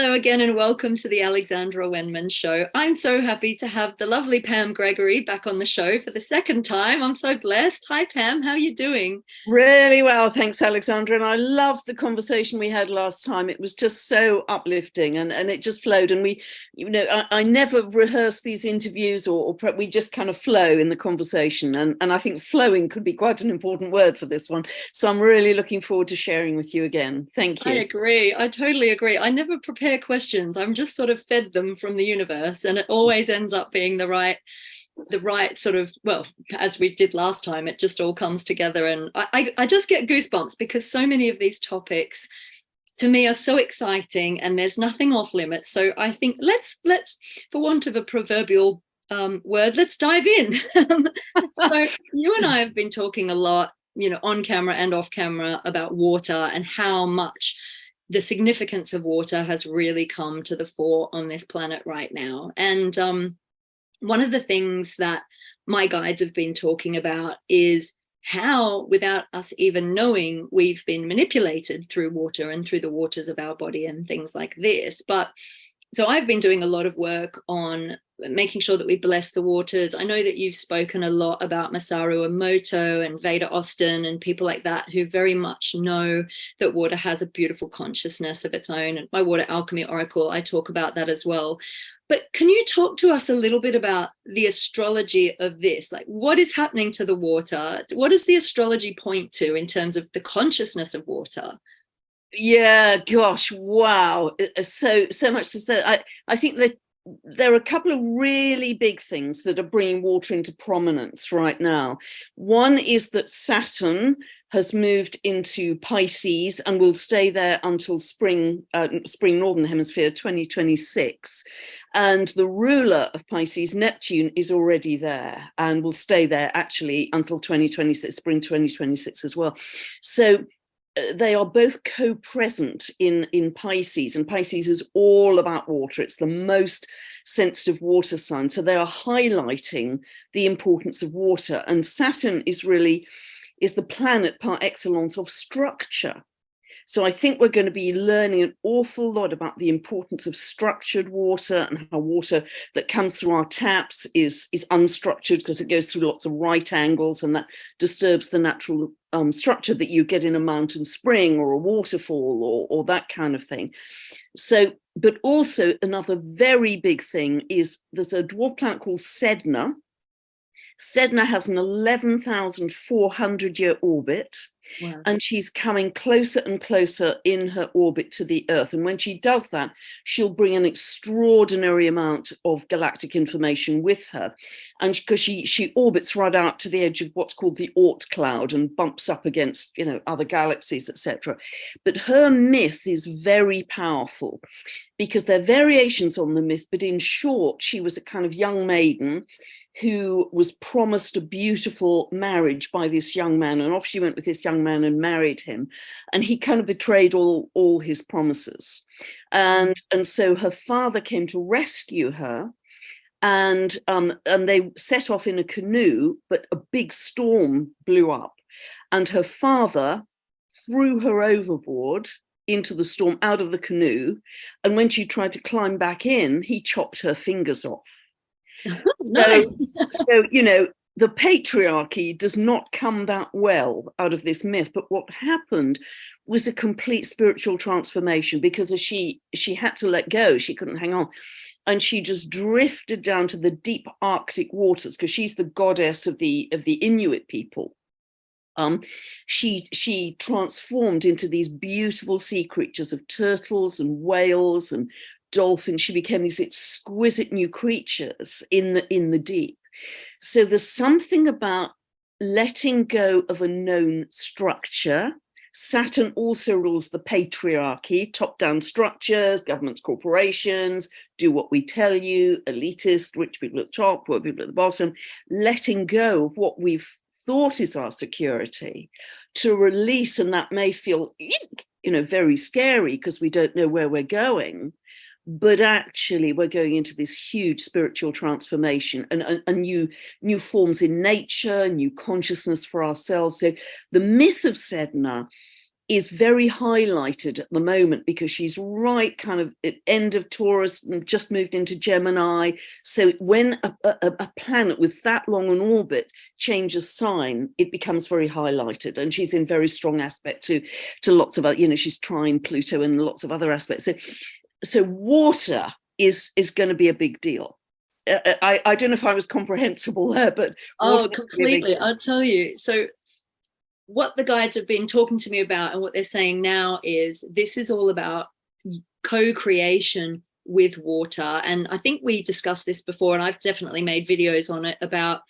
Hello again, and welcome to the Alexandra Wenman Show. I'm so happy to have the lovely Pam Gregory back on the show for the second time. I'm so blessed. Hi, Pam. How are you doing? Really well, thanks, Alexandra. And I loved the conversation we had last time. It was just so uplifting and it just flowed. And I never rehearse these interviews we just kind of flow in the conversation. And I think flowing could be quite an important word for this one. So I'm really looking forward to sharing with you again. Thank I you. agree. I totally agree. I never prepare questions. I'm just sort of fed them from the universe, and it always ends up being the right sort of, well, as we did last time, it just all comes together. And I just get goosebumps because so many of these topics to me are so exciting and there's nothing off limits. So I think let's for want of a proverbial word, let's dive in. So you and I have been talking a lot, on camera and off camera, about water and how much the significance of water has really come to the fore on this planet right now. And one of the things that my guides have been talking about is how, without us even knowing, we've been manipulated through water and through the waters of our body and things like this. But so I've been doing a lot of work on making sure that we bless the waters. I know that you've spoken a lot about Masaru Emoto and Veda Austin and people like that who very much know that water has a beautiful consciousness of its own. And my Water Alchemy Oracle, I talk about that as well. But can you talk to us a little bit about the astrology of this? Like, what is happening to the water? What does the astrology point to in terms of the consciousness of water? Yeah, gosh, wow. So much to say. I think that there are a couple of really big things that are bringing water into prominence right now. One is that Saturn has moved into Pisces and will stay there until spring Northern Hemisphere 2026. And the ruler of Pisces, Neptune, is already there and will stay there actually until 2026, spring 2026 as well. So they are both co-present in Pisces, and Pisces is all about water. It's the most sensitive water sign. So they are highlighting the importance of water. And Saturn is the planet par excellence of structure. So I think we're going to be learning an awful lot about the importance of structured water and how water that comes through our taps is unstructured because it goes through lots of right angles, and that disturbs the natural structure that you get in a mountain spring or a waterfall or that kind of thing. So, but also another very big thing is there's a dwarf planet called Sedna. Sedna has an 11,400-year orbit. Wow. And she's coming closer and closer in her orbit to the Earth. And when she does that, she'll bring an extraordinary amount of galactic information with her. And because she orbits right out to the edge of what's called the Oort cloud and bumps up against, other galaxies, etc. But her myth is very powerful because there are variations on the myth. But in short, she was a kind of young maiden who was promised a beautiful marriage by this young man, and off she went with this young man and married him, and he kind of betrayed all his promises, and so her father came to rescue her, and they set off in a canoe, but a big storm blew up, and her father threw her overboard into the storm out of the canoe, and when she tried to climb back in, he chopped her fingers off. Nice. So, the patriarchy does not come that well out of this myth. But what happened was a complete spiritual transformation because as she had to let go, she couldn't hang on. And she just drifted down to the deep Arctic waters because she's the goddess of the Inuit people. She transformed into these beautiful sea creatures of turtles and whales and dolphins. She became these exquisite new creatures in the deep. So there's something about letting go of a known structure. Saturn also rules the patriarchy, top-down structures, governments, corporations, do what we tell you, elitist, rich people at the top, poor people at the bottom, letting go of what we've thought is our security to release, and that may feel, very scary because we don't know where we're going. But actually, we're going into this huge spiritual transformation and new forms in nature, new consciousness for ourselves. So the myth of Sedna is very highlighted at the moment because she's right kind of at end of Taurus and just moved into Gemini. So when a planet with that long an orbit changes sign, it becomes very highlighted, and she's in very strong aspect to lots of other, you know, she's trine Pluto and lots of other aspects. So water is going to be a big deal. I don't know if I was comprehensible there, but oh, completely. I'll tell you. So what the guides have been talking to me about and what they're saying now is this is all about co-creation with water. And I think we discussed this before, and I've definitely made videos on it about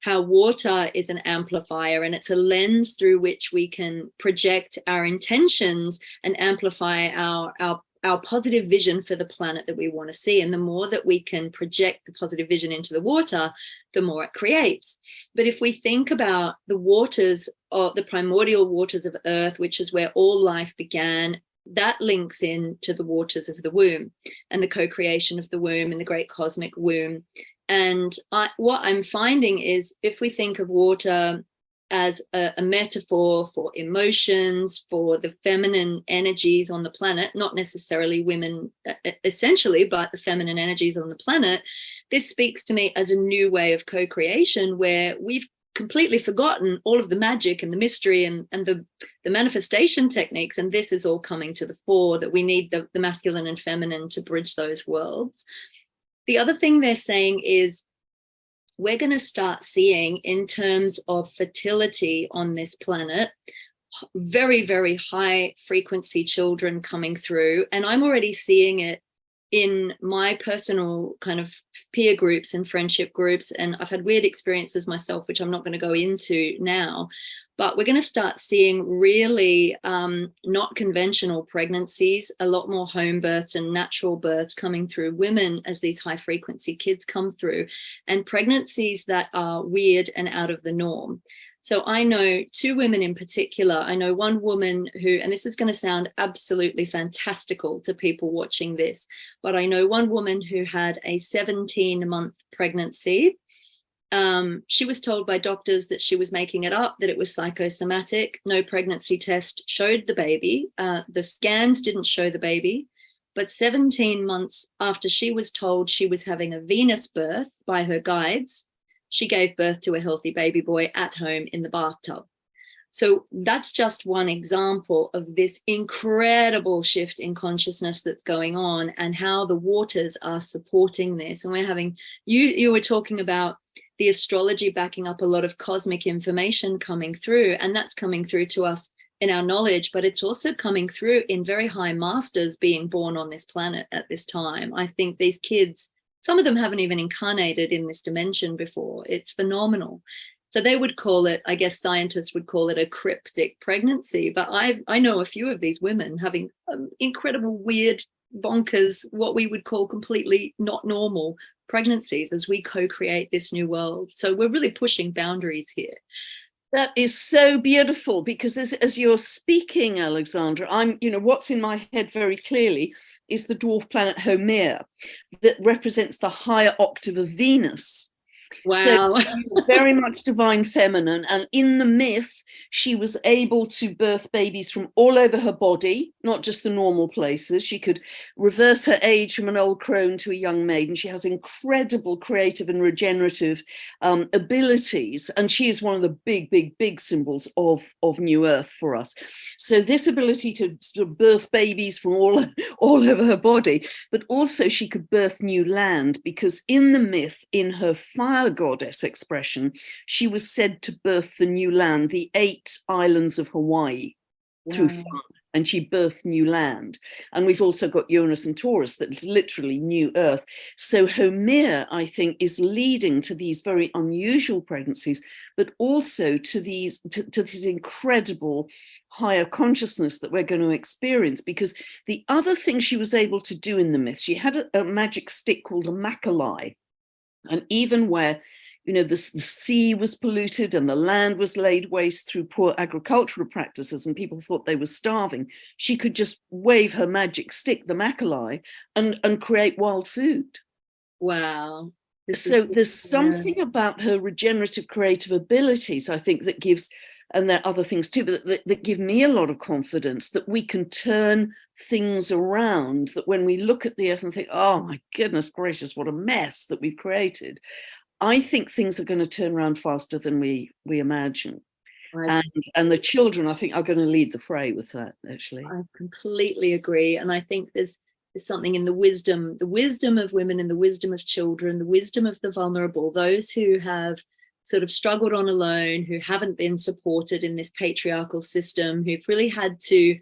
how water is an amplifier, and it's a lens through which we can project our intentions and amplify our positive vision for the planet that we want to see. And the more that we can project the positive vision into the water, the more it creates. But if we think about the waters, or the primordial waters of Earth, which is where all life began, that links in to the waters of the womb and the co-creation of the womb and the great cosmic womb. And what I'm finding is, if we think of water as a metaphor for emotions, for the feminine energies on the planet, not necessarily women essentially, but the feminine energies on the planet, this speaks to me as a new way of co-creation where we've completely forgotten all of the magic and the mystery and the manifestation techniques. And this is all coming to the fore, that we need the masculine and feminine to bridge those worlds. The other thing they're saying is, we're going to start seeing, in terms of fertility on this planet, very, very high frequency children coming through. And I'm already seeing it in my personal kind of peer groups and friendship groups. And I've had weird experiences myself, which I'm not going to go into now. But we're going to start seeing really not conventional pregnancies, a lot more home births and natural births coming through women as these high frequency kids come through, and pregnancies that are weird and out of the norm. So I know two women in particular. I know one woman who, and this is going to sound absolutely fantastical to people watching this, but I know one woman who had a 17-month pregnancy. She was told by doctors that she was making it up, that it was psychosomatic. No pregnancy test showed the baby. The scans didn't show the baby. But 17 months after she was told she was having a Venus birth by her guides, she gave birth to a healthy baby boy at home in the bathtub. So that's just one example of this incredible shift in consciousness that's going on, and how the waters are supporting this. And we're having, you were talking about the astrology backing up a lot of cosmic information coming through, and that's coming through to us in our knowledge, but it's also coming through in very high masters being born on this planet at this time. I think these kids, some of them haven't even incarnated in this dimension before. It's phenomenal. So they would call it, I guess scientists would call it a cryptic pregnancy. But I know a few of these women having incredible, weird, bonkers, what we would call completely not normal pregnancies as we co-create this new world. So we're really pushing boundaries here. That is so beautiful, because as you're speaking, Alexandra, what's in my head very clearly is the dwarf planet Haumea, that represents the higher octave of Venus. Wow. So very much divine feminine. And in the myth, she was able to birth babies from all over her body, not just the normal places. She could reverse her age from an old crone to a young maiden. She has incredible creative and regenerative abilities. And she is one of the big, big, big symbols of New Earth for us. So this ability to sort of birth babies from all over her body, but also she could birth new land, because in the myth, in her fire goddess expression, she was said to birth the new land, the 8 islands of Hawaii. Wow. Through fire, and she birthed new land. And we've also got Uranus and Taurus, that is literally new Earth. So Haumea, I think, is leading to these very unusual pregnancies, but also to these incredible higher consciousness that we're going to experience. Because the other thing she was able to do in the myth, she had a magic stick called a makalai. And even where, the sea was polluted and the land was laid waste through poor agricultural practices and people thought they were starving, she could just wave her magic stick, the makalai, and create wild food. Wow. So there's something about her regenerative creative abilities, I think, that gives and there are other things too, but that give me a lot of confidence that we can turn things around, that when we look at the earth and think, oh my goodness gracious, what a mess that we've created, I think things are going to turn around faster than we imagine. And the children, I think, are going to lead the fray with that, actually. I completely agree. And I think there's something in the wisdom of women and the wisdom of children, the wisdom of the vulnerable, those who have sort of struggled on alone, who haven't been supported in this patriarchal system, who've really had to,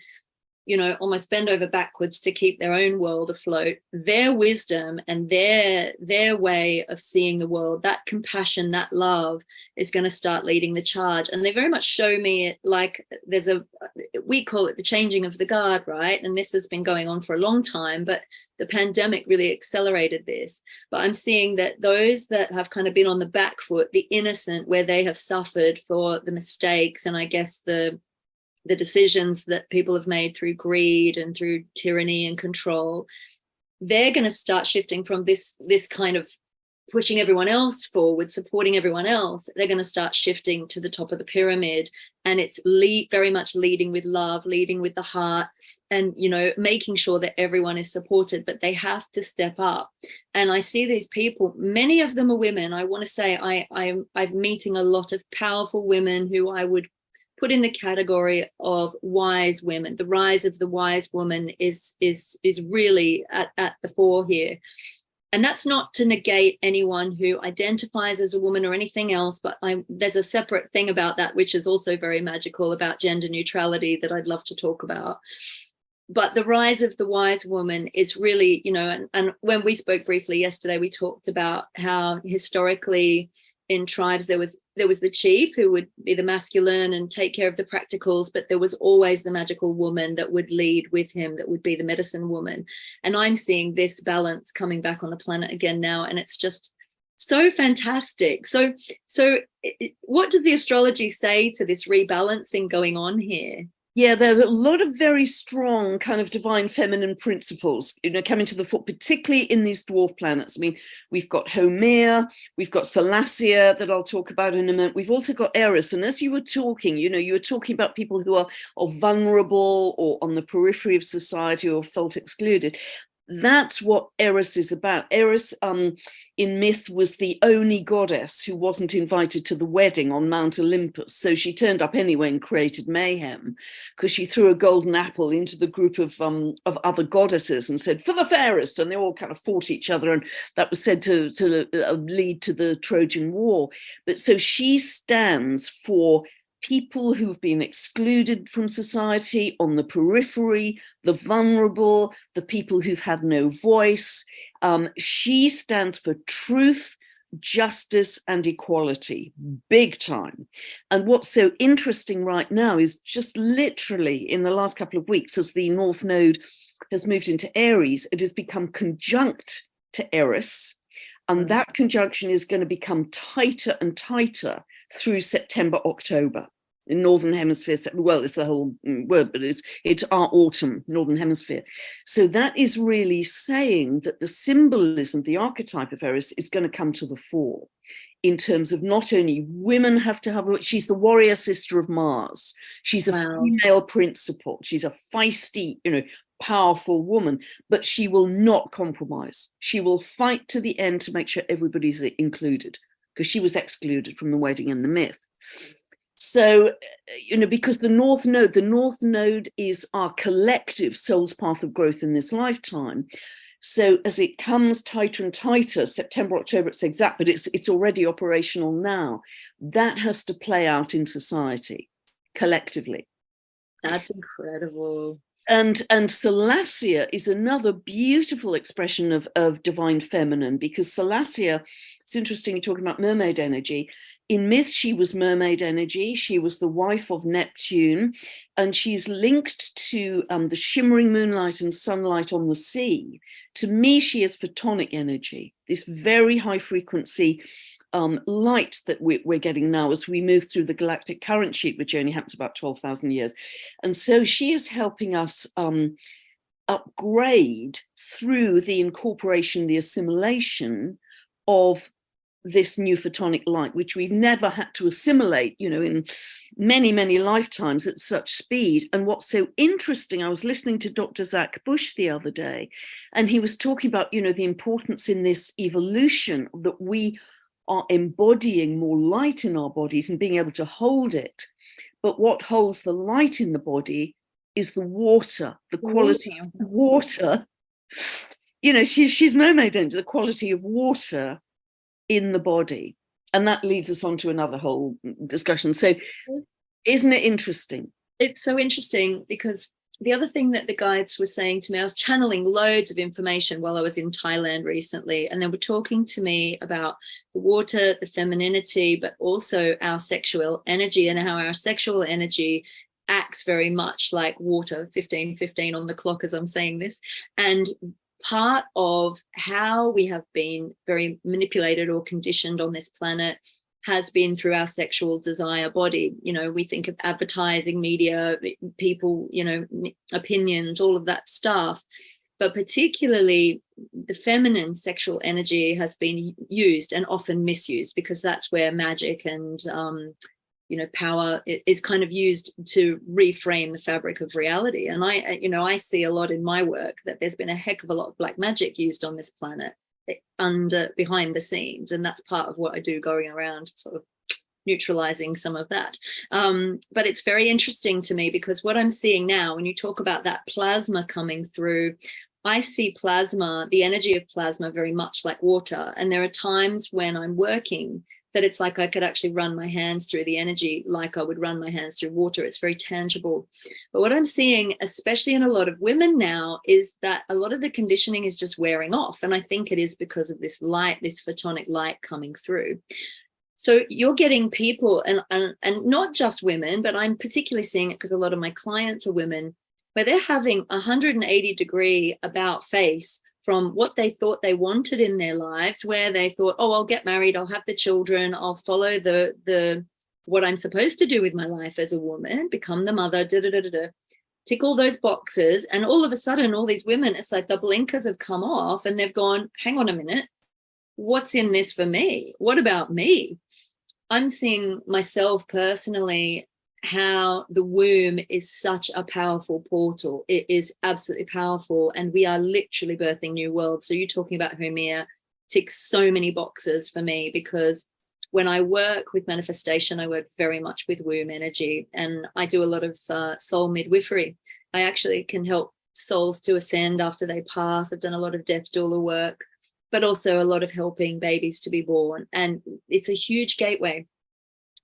you know, almost bend over backwards to keep their own world afloat. Their wisdom and their way of seeing the world, that compassion, that love, is going to start leading the charge. And they very much show me it like we call it the changing of the guard, right? And this has been going on for a long time, but the pandemic really accelerated this. But I'm seeing that those that have kind of been on the back foot, the innocent, where they have suffered for the mistakes and I guess the decisions that people have made through greed and through tyranny and control, they're going to start shifting from this kind of pushing everyone else forward, supporting everyone else. They're going to start shifting to the top of the pyramid, and it's very much leading with love, leading with the heart, and, you know, making sure that everyone is supported, but they have to step up. And I see these people, many of them are women. I want to say I'm meeting a lot of powerful women who I would put in the category of wise women. The rise of the wise woman is really at the fore here. And that's not to negate anyone who identifies as a woman or anything else, but there's a separate thing about that, which is also very magical, about gender neutrality, that I'd love to talk about. But the rise of the wise woman is really, you know, and when we spoke briefly yesterday, we talked about how historically in tribes there was the chief who would be the masculine and take care of the practicals, but there was always the magical woman that would lead with him, that would be the medicine woman. And I'm seeing this balance coming back on the planet again now, and it's just so fantastic. So what does the astrology say to this rebalancing going on here? Yeah, there are a lot of very strong kind of divine feminine principles, you know, coming to the fore, particularly in these dwarf planets. I mean, we've got Haumea, we've got Salacia that I'll talk about in a minute. We've also got Eris. And as you were talking, you know, you were talking about people who are vulnerable or on the periphery of society or felt excluded. That's what Eris is about. Eris, in myth, was the only goddess who wasn't invited to the wedding on Mount Olympus. So she turned up anyway and created mayhem because she threw a golden apple into the group of other goddesses and said, "For the fairest," and they all kind of fought each other, and that was said to lead to the Trojan War. But so she stands for people who've been excluded from society, on the periphery, the vulnerable, the people who've had no voice. She stands for truth, justice, and equality, big time. And what's so interesting right now is just literally in the last couple of weeks, as the North Node has moved into Aries, it has become conjunct to Eris. And that conjunction is going to become tighter and tighter through September, October. In Northern Hemisphere, well, it's the whole word, but it's our autumn, Northern Hemisphere. So that is really saying that the symbolism, the archetype of Eris is going to come to the fore in terms of not only women have to have, she's the warrior sister of Mars. She's a female principal. She's a feisty, you know, powerful woman, but she will not compromise. She will fight to the end to make sure everybody's included, because she was excluded from the wedding in the myth. So, you know, because the North Node is our collective soul's path of growth in this lifetime. So as it comes tighter and tighter, September, October, it's exact, but it's already operational now. That has to play out in society collectively. That's incredible. And Salacia is another beautiful expression of divine feminine, because Salacia, it's interesting you're talking about mermaid energy. In myth, she was mermaid energy. She was the wife of Neptune, and she's linked to the shimmering moonlight and sunlight on the sea. To me, she is photonic energy, this very high frequency light that we're getting now as we move through the galactic current sheet, which only happens about 12,000 years. And so she is helping us upgrade through the incorporation, the assimilation of this new photonic light, which we've never had to assimilate, in many, many lifetimes at such speed. And what's so interesting, I was listening to Dr. Zach Bush the other day, and he was talking about, the importance in this evolution that we are embodying more light in our bodies and being able to hold it. But what holds the light in the body is the water, the quality of water. She's mermaid angel, the quality of water in the body. And that leads us on to another whole discussion. So isn't it interesting? It's so interesting, because the other thing that the guides were saying to me, I was channeling loads of information while I was in Thailand recently, and they were talking to me about the water, the femininity, but also our sexual energy, and how our sexual energy acts very much like water, 15:15 on the clock as I'm saying this. And part of how we have been very manipulated or conditioned on this planet has been through our sexual desire body. We think of advertising, media, people, opinions, all of that stuff. But particularly the feminine sexual energy has been used and often misused, because that's where magic and power is kind of used to reframe the fabric of reality. And I see a lot in my work that there's been a heck of a lot of black magic used on this planet behind the scenes. And that's part of what I do, going around sort of neutralizing some of that. But it's very interesting to me, because what I'm seeing now, when you talk about that plasma coming through, I see plasma, the energy of plasma, very much like water. And there are times when I'm working that it's like I could actually run my hands through the energy like I would run my hands through water. It's very tangible. But what I'm seeing, especially in a lot of women now, is that a lot of the conditioning is just wearing off. And I think it is because of this light, this photonic light coming through. So you're getting people, and not just women, but I'm particularly seeing it because a lot of my clients are women, where they're having 180-degree about face from what they thought they wanted in their lives, where they thought, oh, I'll get married, I'll have the children, I'll follow the what I'm supposed to do with my life as a woman, become the mother, tick all those boxes. And all of a sudden, all these women, it's like the blinkers have come off and they've gone, hang on a minute, what's in this for me? What about me? I'm seeing myself personally, how the womb is such a powerful portal. It is absolutely powerful, and we are literally birthing new worlds. So you're talking about Hermia ticks so many boxes for me, because when I work with manifestation, I work very much with womb energy, and I do a lot of soul midwifery. I actually can help souls to ascend after they pass. I've done a lot of death doula work, but also a lot of helping babies to be born, and it's a huge gateway.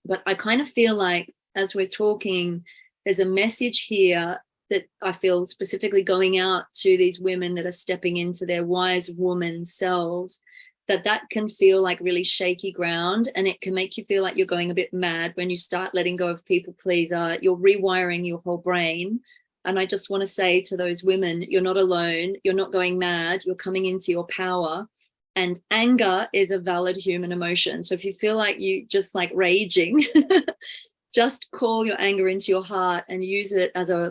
But I kind of feel like, as we're talking, there's a message here that I feel specifically going out to these women that are stepping into their wise woman selves, that can feel like really shaky ground, and it can make you feel like you're going a bit mad when you start letting go of people pleaser. You're rewiring your whole brain. And I just want to say to those women, you're not alone. You're not going mad. You're coming into your power. And anger is a valid human emotion. So if you feel like you just like raging, just call your anger into your heart and use it as a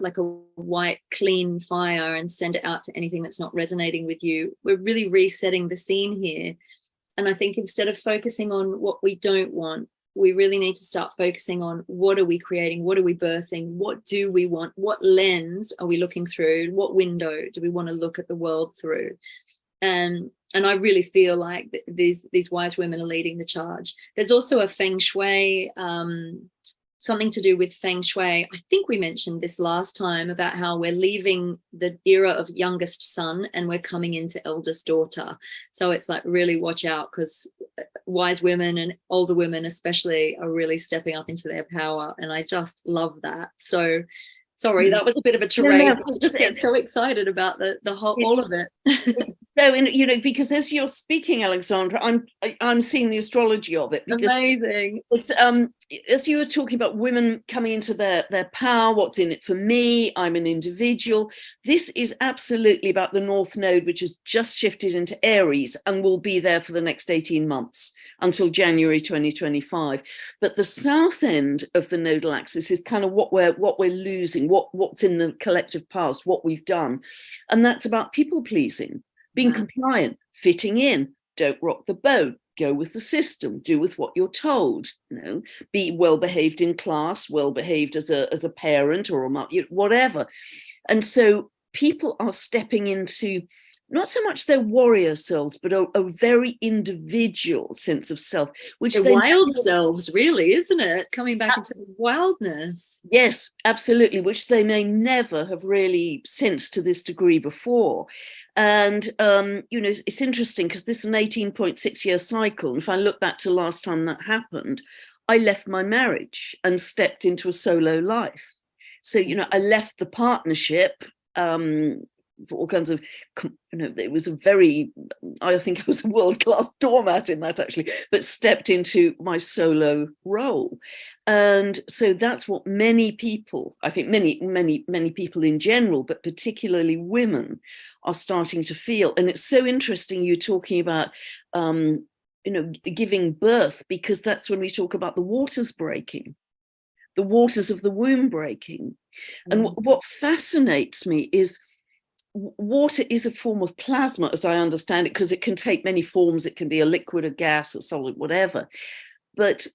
white, clean fire, and send it out to anything that's not resonating with you. We're really resetting the scene here. And I think instead of focusing on what we don't want, we really need to start focusing on what are we creating? What are we birthing? What do we want? What lens are we looking through? What window do we want to look at the world through? And I really feel like these wise women are leading the charge. There's also a feng shui, something to do with feng shui. I think we mentioned this last time about how we're leaving the era of youngest son and we're coming into eldest daughter. So it's like, really watch out, because wise women and older women especially are really stepping up into their power. And I just love that. So sorry, that was a bit of a tirade. I just get so excited about the whole, all of it. So, because as you're speaking, Alexandra, I'm seeing the astrology of it. Amazing. It's as you were talking about women coming into their power, what's in it for me? I'm an individual. This is absolutely about the North Node, which has just shifted into Aries and will be there for the next 18 months until January 2025. But the south end of the nodal axis is kind of what we're losing, what's in the collective past, what we've done, and that's about people pleasing. Being compliant, fitting in, don't rock the boat, go with the system, do with what you're told, be well behaved in class, well behaved as a parent or whatever. And so people are stepping into not so much their warrior selves, but a very individual sense of self, which the wild selves, really, isn't it? Coming back into the wildness. Yes, absolutely, which they may never have really sensed to this degree before. And, it's interesting because this is an 18.6-year cycle. And if I look back to last time that happened, I left my marriage and stepped into a solo life. So, I left the partnership for all kinds of, it was I think I was a world-class doormat in that, actually, but stepped into my solo role. And so that's what many people, I think many people in general, but particularly women, are starting to feel. And it's so interesting you talking about, giving birth, because that's when we talk about the waters breaking, the waters of the womb breaking. And what fascinates me is water is a form of plasma, as I understand it, because it can take many forms. It can be a liquid, a gas, a solid, whatever. But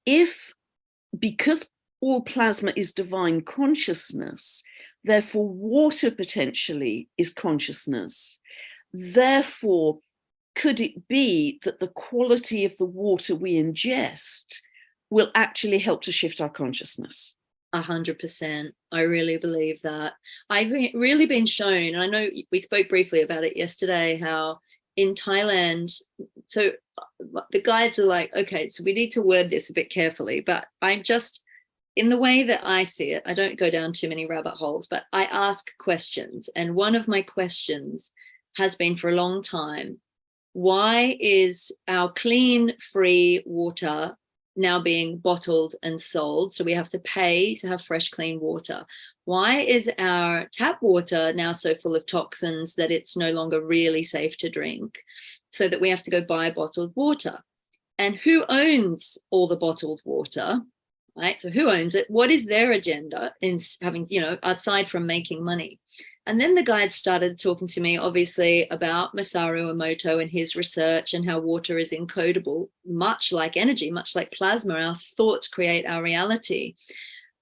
because all plasma is divine consciousness, therefore water potentially is consciousness. Therefore, could it be that the quality of the water we ingest will actually help to shift our consciousness? 100%. I really believe that. I've really been shown, and I know we spoke briefly about it yesterday, how in Thailand, so the guides are like, okay, so we need to word this a bit carefully, but in the way that I see it, I don't go down too many rabbit holes, but I ask questions. And one of my questions has been for a long time, why is our clean, free water now being bottled and sold? So we have to pay to have fresh, clean water. Why is our tap water now so full of toxins that it's no longer really safe to drink, so that we have to go buy bottled water? And who owns all the bottled water, right? So who owns it? What is their agenda in having, aside from making money? And then the guide started talking to me, obviously, about Masaru Emoto and his research and how water is encodable, much like energy, much like plasma. Our thoughts create our reality.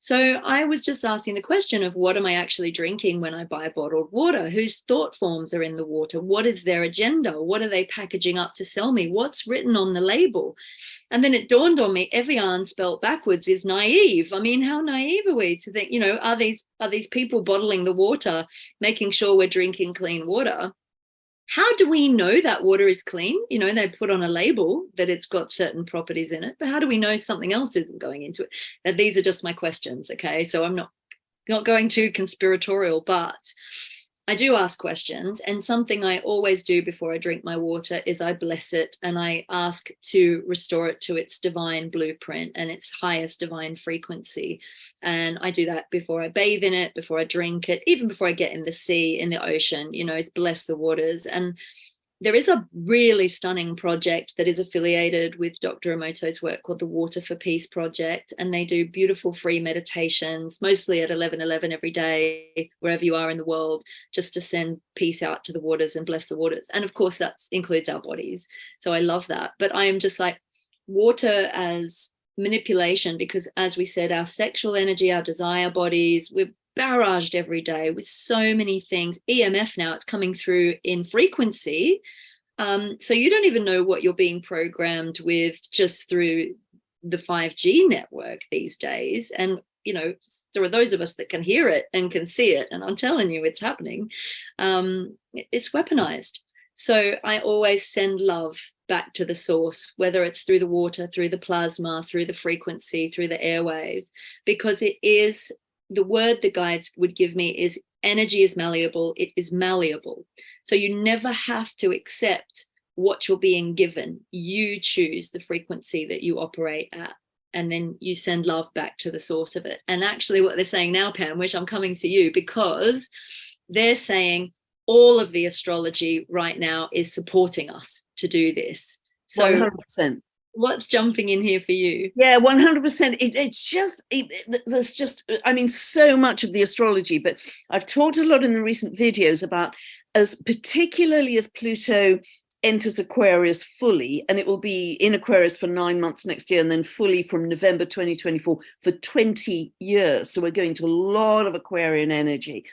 So I was just asking the question of, what am I actually drinking when I buy bottled water? Whose thought forms are in the water? What is their agenda? What are they packaging up to sell me? What's written on the label? And then it dawned on me, Evian spelt backwards is naive. I mean, how naive are we to think, are these people bottling the water, making sure we're drinking clean water? How do we know that water is clean? They put on a label that it's got certain properties in it, but how do we know something else isn't going into it? And these are just my questions, okay? So I'm not going too conspiratorial, but I do ask questions. And something I always do before I drink my water is I bless it, and I ask to restore it to its divine blueprint and its highest divine frequency. And I do that before I bathe in it, before I drink it, even before I get in the sea, in the ocean. It's bless the waters. And there is a really stunning project that is affiliated with Dr. Emoto's work called the Water for Peace Project. And they do beautiful free meditations, mostly at 11:11 every day, wherever you are in the world, just to send peace out to the waters and bless the waters. And of course, that includes our bodies. So I love that. But I am just like, water as manipulation, because as we said, our sexual energy, our desire bodies, we're barraged every day with so many things. EMF now, it's coming through in frequency. So you don't even know what you're being programmed with just through the 5G network these days. And, there are those of us that can hear it and can see it. And I'm telling you, it's happening. It's weaponized. So I always send love back to the source, whether it's through the water, through the plasma, through the frequency, through the airwaves, because it is, the word the guides would give me is, energy is malleable. It is malleable. So you never have to accept what you're being given. You choose the frequency that you operate at, and then you send love back to the source of it. And actually what they're saying now, Pam, which I'm coming to you, because they're saying all of the astrology right now is supporting us to do this. So 100%. What's jumping in here for you? Yeah, 100%. There's just, so much of the astrology, but I've talked a lot in the recent videos about, as particularly as Pluto enters Aquarius fully, and it will be in Aquarius for 9 months next year, and then fully from November 2024 for 20 years. So we're going to a lot of Aquarian energy.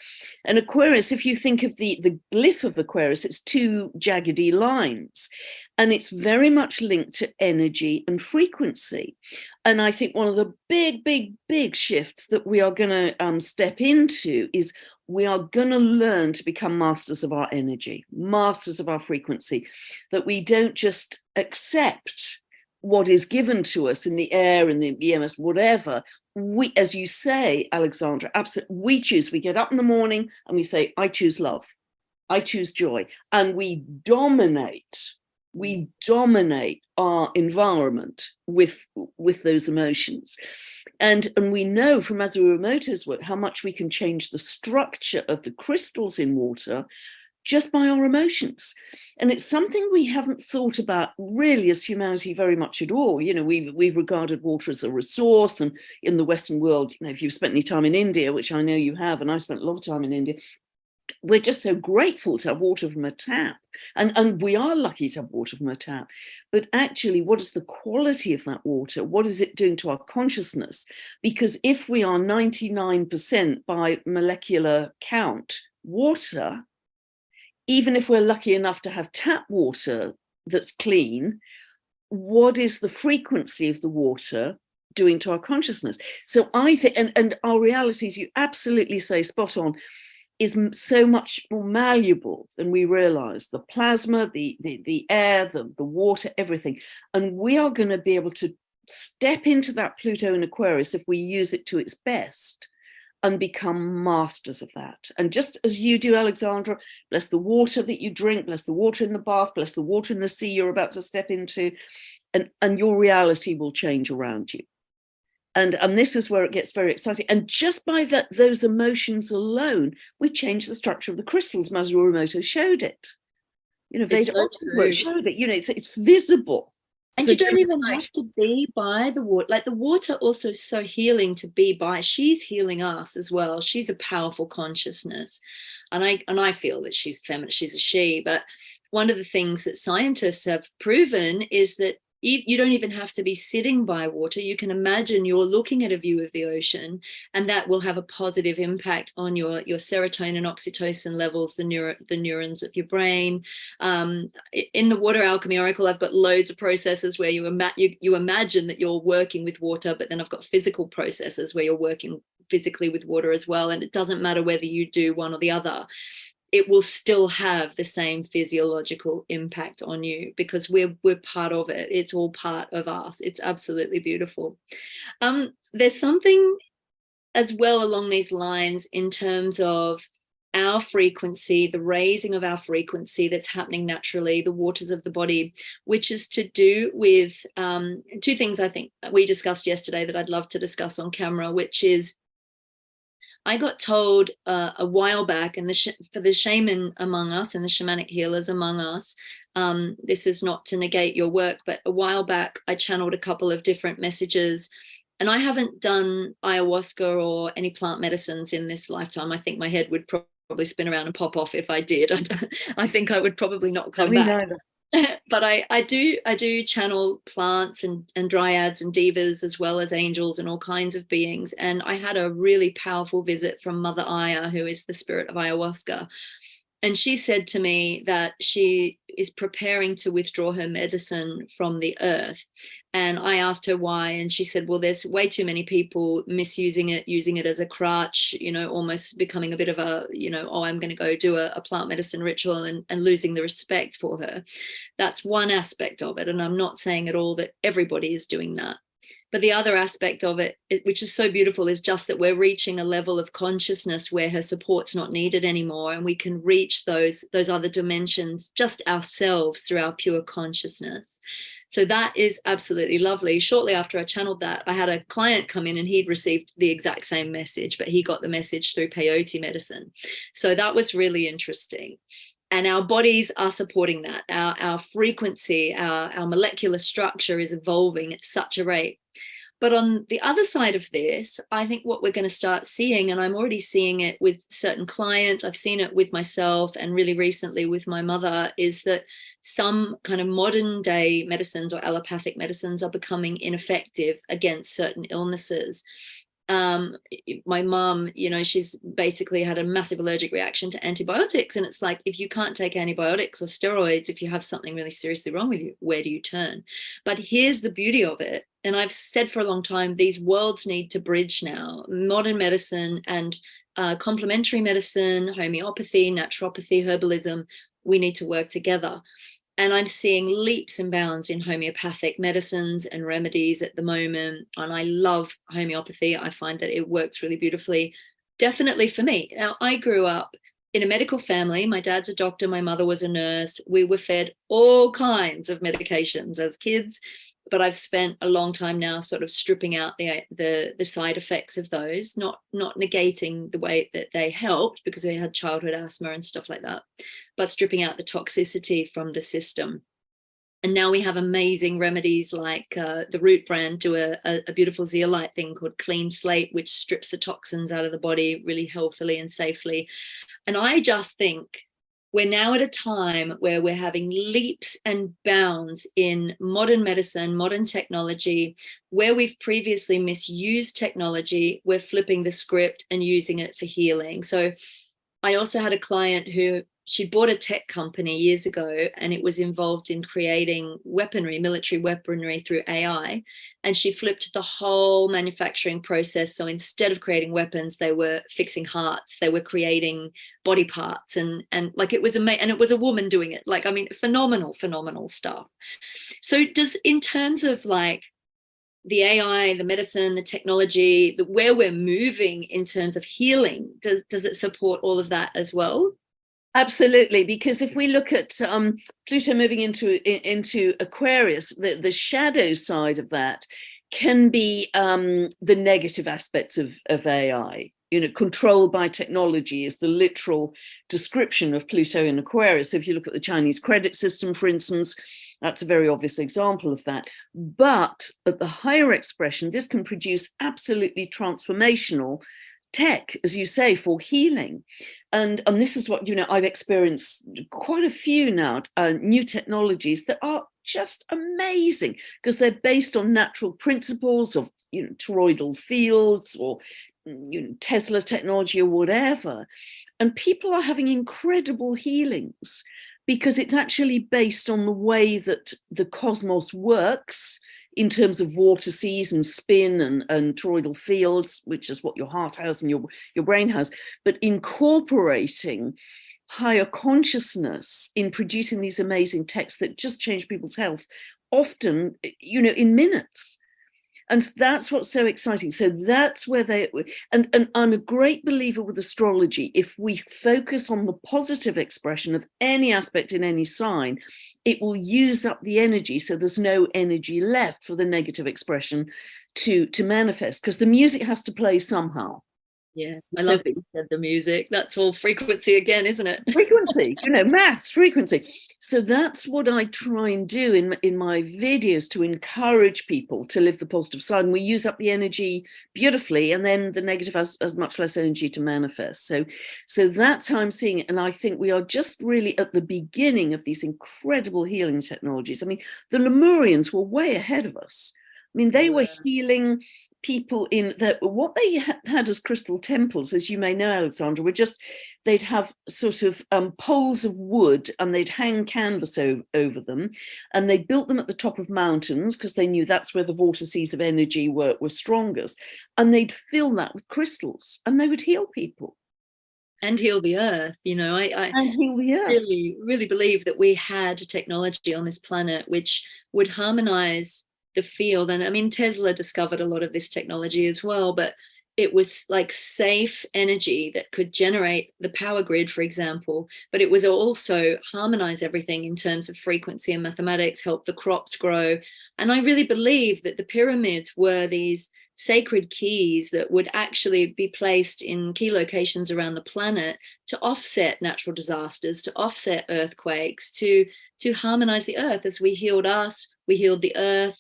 And Aquarius, if you think of the glyph of Aquarius, it's two jaggedy lines. And it's very much linked to energy and frequency. And I think one of the big shifts that we are going to step into is we are going to learn to become masters of our energy, masters of our frequency, that we don't just accept what is given to us in the air, in the EMS, whatever. We, as you say, Alexandra, absolutely, we choose. We get up in the morning and we say, I choose love, I choose joy, and we dominate our environment with those emotions. And we know from Masaru Emoto's work how much we can change the structure of the crystals in water just by our emotions. And it's something we haven't thought about really as humanity very much at all. You know, we've regarded water as a resource, and in the Western world, you know, if you've spent any time in India, which I know you have, and I spent a lot of time in India, we're just so grateful to have water from a tap. And we are lucky to have water from a tap. But actually, what is the quality of that water? What is it doing to our consciousness? Because if we are 99% by molecular count water, even if we're lucky enough to have tap water that's clean, what is the frequency of the water doing to our consciousness? So I think, and our realities, you absolutely say spot on, is so much more malleable than we realize. The plasma, the air, the water, everything. And we are going to be able to step into that Pluto in Aquarius if we use it to its best and become masters of that. And just as you do, Alexandra, bless the water that you drink, bless the water in the bath, bless the water in the sea you're about to step into, and your reality will change around you. And this is where it gets very exciting. And just by those emotions alone, we change the structure of the crystals. Masaru Emoto showed it. You know, Veda so showed it. You know, it's visible. And you don't even have to be by the water. Like the water also is so healing to be by. She's healing us as well. She's a powerful consciousness. And I feel that she's feminine, she's a she. But one of the things that scientists have proven is that you don't even have to be sitting by water. You can imagine you're looking at a view of the ocean, and that will have a positive impact on your serotonin, oxytocin levels, the neurons of your brain. In the Water Alchemy Oracle, I've got loads of processes where you imagine that you're working with water, but then I've got physical processes where you're working physically with water as well. And it doesn't matter whether you do one or the other. It will still have the same physiological impact on you because we're part of it. It's all part of us. It's absolutely beautiful. There's something as well along these lines in terms of our frequency, the raising of our frequency that's happening naturally, the waters of the body, which is to do with two things I think we discussed yesterday that I'd love to discuss on camera, which is I got told a while back, and for the shaman among us and the shamanic healers among us, this is not to negate your work, but a while back I channeled a couple of different messages, and I haven't done ayahuasca or any plant medicines in this lifetime. I think my head would probably spin around and pop off if I did. I think I would probably not come back. Neither. But I do channel plants and dryads and devas as well as angels and all kinds of beings. And I had a really powerful visit from Mother Aya, who is the spirit of ayahuasca. And she said to me that she is preparing to withdraw her medicine from the earth. And I asked her why, and she said, well, there's way too many people misusing it, using it as a crutch, you know, almost becoming a bit of a, you know, oh, I'm going to go do a plant medicine ritual and losing the respect for her. That's one aspect of it. And I'm not saying at all that everybody is doing that. But the other aspect of it, which is so beautiful, is just that we're reaching a level of consciousness where her support's not needed anymore. And we can reach those other dimensions just ourselves through our pure consciousness. So that is absolutely lovely. Shortly after I channeled that, I had a client come in and he'd received the exact same message, but he got the message through peyote medicine. So that was really interesting. And our bodies are supporting that. Our frequency, our molecular structure is evolving at such a rate. But on the other side of this, I think what we're going to start seeing, and I'm already seeing it with certain clients, I've seen it with myself and really recently with my mother, is that some kind of modern day medicines or allopathic medicines are becoming ineffective against certain illnesses. um my mom, she's basically had a massive allergic reaction to antibiotics, and it's like, if you can't take antibiotics or steroids, if you have something really seriously wrong with you, where do you turn? But here's the beauty of it, and I've said for a long time, these worlds need to bridge now: modern medicine and complementary medicine, homeopathy, naturopathy, herbalism. We need to work together. And I'm seeing leaps and bounds in homeopathic medicines and remedies at the moment. And I love homeopathy. I find that it works really beautifully, definitely for me. Now, I grew up in a medical family. My dad's a doctor, my mother was a nurse. We were fed all kinds of medications as kids, but I've spent a long time now sort of stripping out the side effects of those, not negating the way that they helped, because we had childhood asthma and stuff like that, but stripping out the toxicity from the system. And now we have amazing remedies like the Root brand do a beautiful zeolite thing called Clean Slate, which strips the toxins out of the body really healthily and safely. And I just think we're now at a time where we're having leaps and bounds in modern medicine, modern technology. Where we've previously misused technology, we're flipping the script and using it for healing. So I also had a client who, she bought a tech company years ago, and it was involved in creating weaponry, military weaponry through AI. And she flipped the whole manufacturing process. So instead of creating weapons, they were fixing hearts, they were creating body parts, and like it was amazing. And it was a woman doing it. Like, I mean, phenomenal stuff. So does, in terms of like the AI, the medicine, the technology, where we're moving in terms of healing, does it support all of that as well? Absolutely, because if we look at Pluto moving into Aquarius, the shadow side of that can be the negative aspects of AI. Controlled by technology is the literal description of Pluto in Aquarius. So if you look at the Chinese credit system, for instance, that's a very obvious example of that. But at the higher expression, this can produce absolutely transformational tech, as you say, for healing. And this is what, I've experienced quite a few now, new technologies that are just amazing, because they're based on natural principles of, toroidal fields, or, Tesla technology, or whatever. And people are having incredible healings because it's actually based on the way that the cosmos works in terms of vortices and spin and toroidal fields, which is what your heart has and your brain has, but incorporating higher consciousness in producing these amazing texts that just change people's health, often, in minutes. And that's what's so exciting. So that's where and I'm a great believer with astrology. If we focus on the positive expression of any aspect in any sign, it will use up the energy. So there's no energy left for the negative expression to manifest, because the music has to play somehow. Yeah, I love that you said the music. That's all frequency again, isn't it? Frequency, maths, frequency. So that's what I try and do in my videos, to encourage people to live the positive side. And we use up the energy beautifully, and then the negative has much less energy to manifest. So that's how I'm seeing it. And I think we are just really at the beginning of these incredible healing technologies. I mean, the Lemurians were way ahead of us. I mean, they were healing people in that. What they had as crystal temples, as you may know, Alexandra, were just, they'd have sort of poles of wood, and they'd hang canvas over them, and they built them at the top of mountains because they knew that's where the vortices of energy were strongest, and they'd fill that with crystals, and they would heal people and heal the earth. I and heal the earth. really believe that we had technology on this planet which would harmonize the field. And I mean, Tesla discovered a lot of this technology as well, but it was like safe energy that could generate the power grid, for example, but it was also harmonize everything in terms of frequency and mathematics, help the crops grow. And I really believe that the pyramids were these sacred keys that would actually be placed in key locations around the planet to offset natural disasters, to offset earthquakes, to harmonize the earth. As we healed us, we healed the earth.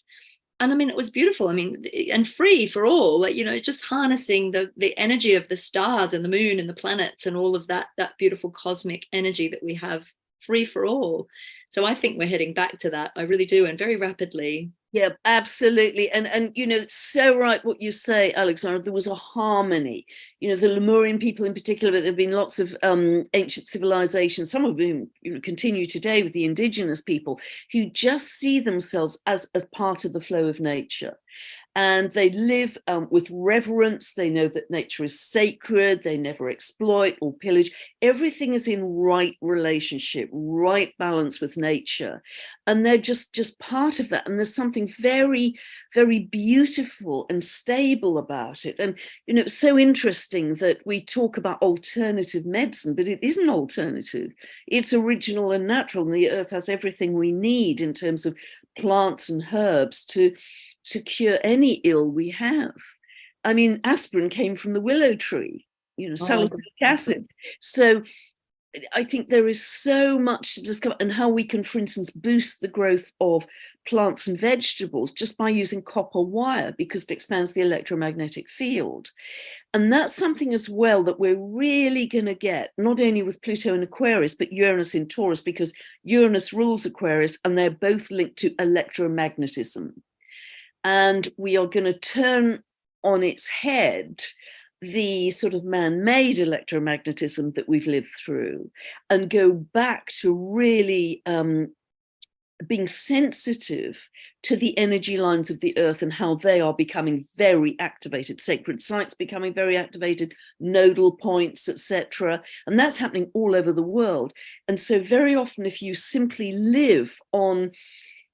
And I mean, it was beautiful. I mean, and free for all. Like, it's just harnessing the energy of the stars and the moon and the planets and all of that beautiful cosmic energy that we have, free for all. So I think we're heading back to that. I really do, and very rapidly. Yeah, absolutely. And it's so right what you say, Alexandra. There was a harmony. The Lemurian people in particular, but there have been lots of ancient civilizations, some of whom continue today with the indigenous people, who just see themselves as part of the flow of nature. And they live with reverence. They know that nature is sacred. They never exploit or pillage. Everything is in right relationship, right balance with nature. And they're just part of that. And there's something very, very beautiful and stable about it. And, it's so interesting that we talk about alternative medicine, but it isn't alternative. It's original and natural. And the earth has everything we need in terms of plants and herbs to cure any ill we have. I mean, aspirin came from the willow tree, salicylic acid. So I think there is so much to discover, and how we can, for instance, boost the growth of plants and vegetables just by using copper wire, because it expands the electromagnetic field. And that's something as well that we're really going to get, not only with Pluto in Aquarius, but Uranus in Taurus, because Uranus rules Aquarius and they're both linked to electromagnetism. And we are going to turn on its head the sort of man-made electromagnetism that we've lived through, and go back to really being sensitive to the energy lines of the earth and how they are becoming very activated, sacred sites becoming very activated, nodal points, etc. And that's happening all over the world. And so very often, if you simply live on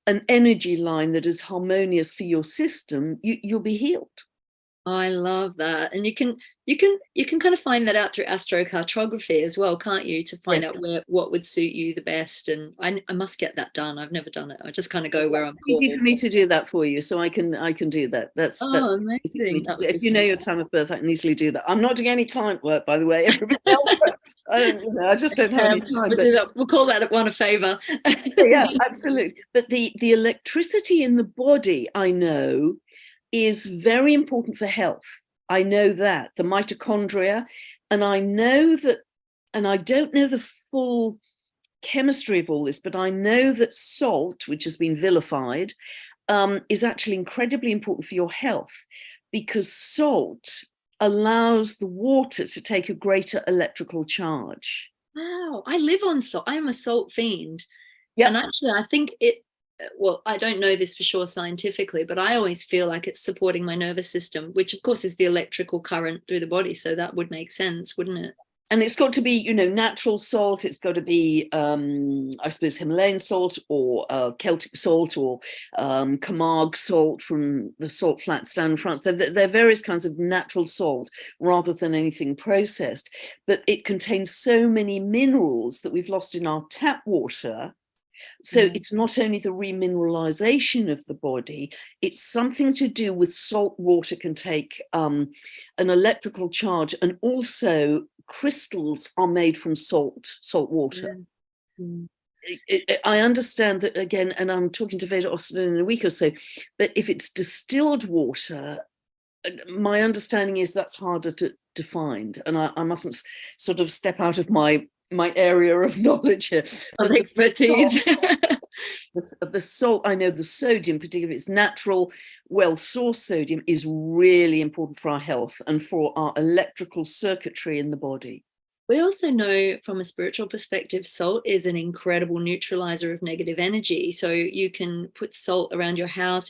an energy line that is harmonious for your system, you'll be healed. I love that. And you can kind of find that out through astrocartography as well, can't you? To find out what would suit you the best. And I must get that done. I've never done it. I just kind of go where I'm called. Easy for me to do that for you, so I can do that. That's amazing. If you know your time of birth, I can easily do that. I'm not doing any client work, by the way. Everybody else, I just don't have any time. We'll call that one a favor. Yeah, absolutely. But the electricity in the body, I know, is very important for health. I know that, the mitochondria, and I know that, and I don't know the full chemistry of all this, but I know that salt, which has been vilified, is actually incredibly important for your health, because salt allows the water to take a greater electrical charge. Wow, I live on salt. I'm a salt fiend. Yep. And actually, I think well, I don't know this for sure scientifically, but I always feel like it's supporting my nervous system, which of course is the electrical current through the body. So that would make sense, wouldn't it? And it's got to be, natural salt. It's got to be, I suppose, Himalayan salt, or Celtic salt, or Camargue salt from the salt flats down in France. They're various kinds of natural salt rather than anything processed. But it contains so many minerals that we've lost in our tap water. So it's not only the remineralization of the body, it's something to do with salt water can take an electrical charge, and also crystals are made from salt water. I understand that, again, and I'm talking to Veda Austin in a week or so, but if it's distilled water, my understanding is that's harder to find, and I mustn't sort of step out of my area of knowledge here. Of expertise. The salt, I know the sodium, particularly if it's natural, well-sourced sodium, is really important for our health and for our electrical circuitry in the body. We also know from a spiritual perspective, salt is an incredible neutralizer of negative energy. So you can put salt around your house.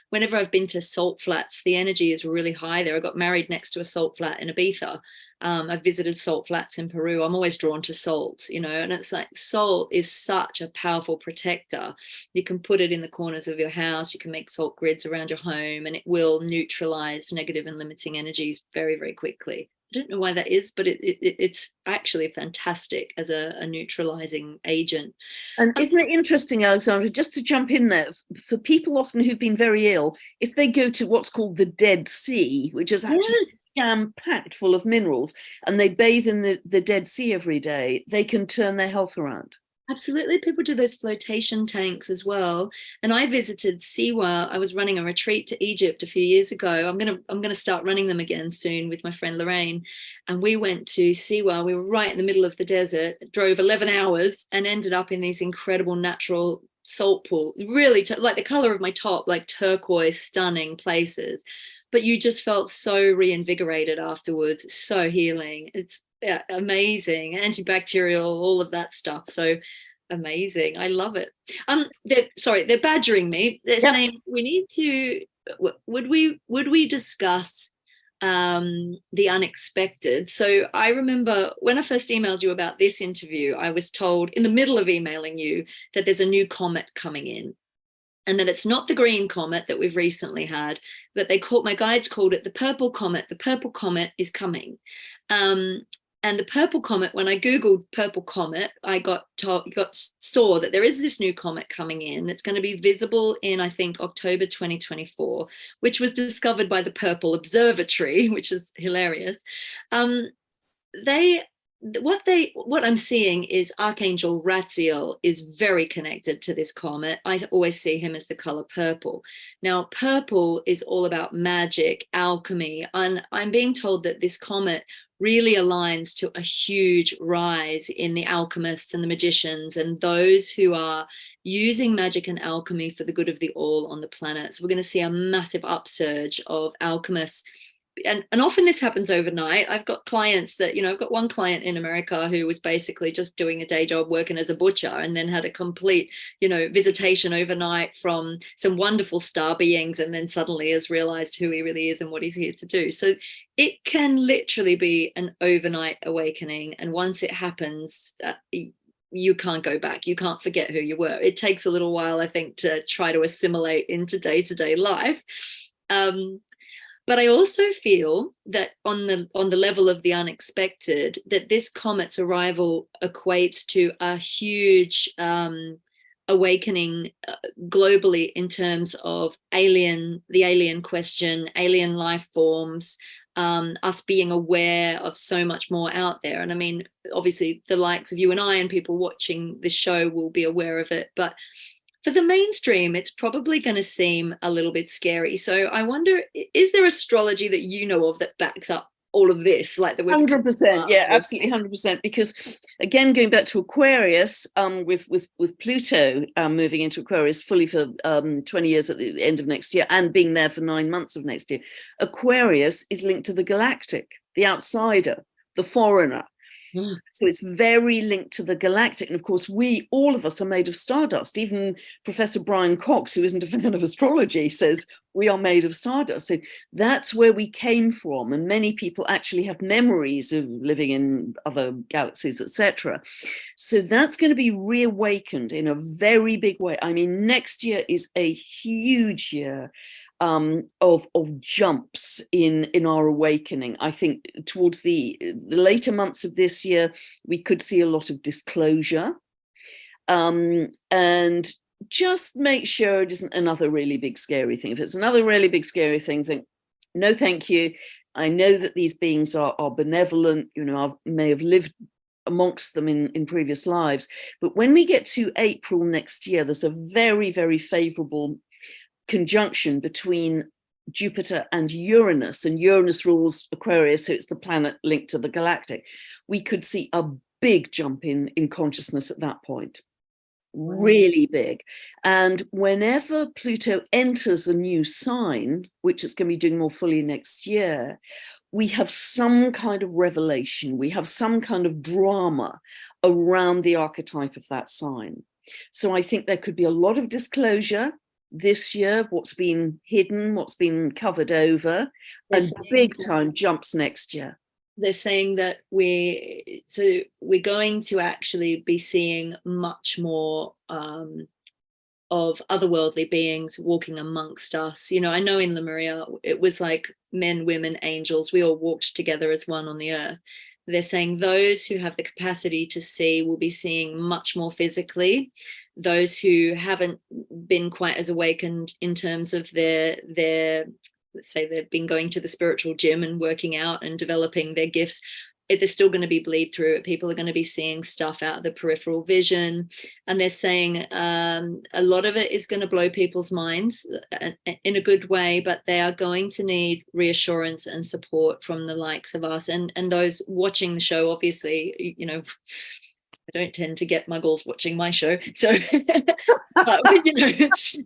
Whenever I've been to salt flats, the energy is really high there. I got married next to a salt flat in Ibiza. I've visited salt flats in Peru. I'm always drawn to salt, and it's like salt is such a powerful protector. You can put it in the corners of your house. You can make salt grids around your home, and it will neutralize negative and limiting energies very, very quickly. I don't know why that is, but it's actually fantastic as a neutralizing agent. And isn't it interesting, Alexandra, just to jump in there, for people often who've been very ill, if they go to what's called the Dead Sea, which is actually jam-packed full of minerals, and they bathe in the Dead Sea every day, they can turn their health around. Absolutely. People do those flotation tanks as well. And I visited Siwa. I was running a retreat to Egypt a few years ago. I'm gonna start running them again soon with my friend Lorraine. And we went to Siwa. We were right in the middle of the desert, drove 11 hours and ended up in these incredible natural salt pool, really like the color of my top, like turquoise, stunning places. But you just felt so reinvigorated afterwards, so healing. It's yeah, amazing, antibacterial, all of that stuff. So amazing. I love it. They're badgering me. They're Yep. saying we need to would we discuss the unexpected. So I remember when I first emailed you about this interview, I was told in the middle of emailing you that there's a new comet coming in and that it's not the green comet that we've recently had, but my guides called it the purple comet. The purple comet is coming. Um, and the purple comet, when I Googled purple comet, I saw that there is this new comet coming in. It's going to be visible in, I think, October 2024, which was discovered by the Purple Observatory, which is hilarious. Um, they what I'm seeing is Archangel Ratziel is very connected to this comet. I always see him as the color purple. Now, purple is all about magic, alchemy, and I'm being told that this comet really aligns to a huge rise in the alchemists and the magicians and those who are using magic and alchemy for the good of the all on the planet. So we're going to see a massive upsurge of alchemists, and often this happens overnight. I've got clients that, I've got one client in America who was basically just doing a day job working as a butcher and then had a complete, visitation overnight from some wonderful star beings and then suddenly has realized who he really is and what he's here to do. So it can literally be an overnight awakening. And once it happens, you can't go back. You can't forget who you were. It takes a little while, I think, to try to assimilate into day-to-day life. But I also feel that on the level of the unexpected, that this comet's arrival equates to a huge awakening globally in terms of the alien question, alien life forms, us being aware of so much more out there. And I mean, obviously, the likes of you and I and people watching this show will be aware of it, but for the mainstream, it's probably going to seem a little bit scary. So I wonder, is there astrology that you know of that backs up all of this, like that we're 100%, yeah, absolutely 100%. Because again, going back to Aquarius, with Pluto moving into Aquarius fully for 20 years at the end of next year and being there for 9 months of next year, Aquarius is linked to the galactic, the outsider, the foreigner. So it's very linked to the galactic. And of course, all of us are made of stardust. Even Professor Brian Cox, who isn't a fan of astrology, says we are made of stardust. So that's where we came from. And many people actually have memories of living in other galaxies, etc. So that's going to be reawakened in a very big way. I mean, next year is a huge year of jumps in our awakening. I think towards the later months of this year, we could see a lot of disclosure, and just make sure it isn't another really big scary thing. If it's another really big scary thing, think no, thank you. I know that these beings are benevolent. I may have lived amongst them in previous lives, but when we get to April next year, there's a very, very favorable conjunction between Jupiter and Uranus rules Aquarius, so it's the planet linked to the galactic. We could see a big jump in consciousness at that point, really big. And whenever Pluto enters a new sign, which it's going to be doing more fully next year, we have some kind of revelation, we have some kind of drama around the archetype of that sign. So I think there could be a lot of disclosure this year, what's been hidden, what's been covered over, and big time jumps next year. They're saying that we're going to actually be seeing much more of otherworldly beings walking amongst us. I know in Lemuria it was like men, women, angels, we all walked together as one on the earth. They're saying those who have the capacity to see will be seeing much more physically. Those who haven't been quite as awakened in terms of their let's say they've been going to the spiritual gym and working out and developing their gifts, there's still going to be bleed through. People are going to be seeing stuff out of the peripheral vision, and they're saying a lot of it is going to blow people's minds in a good way, but they are going to need reassurance and support from the likes of us, and those watching the show. Obviously, I don't tend to get muggles watching my show, so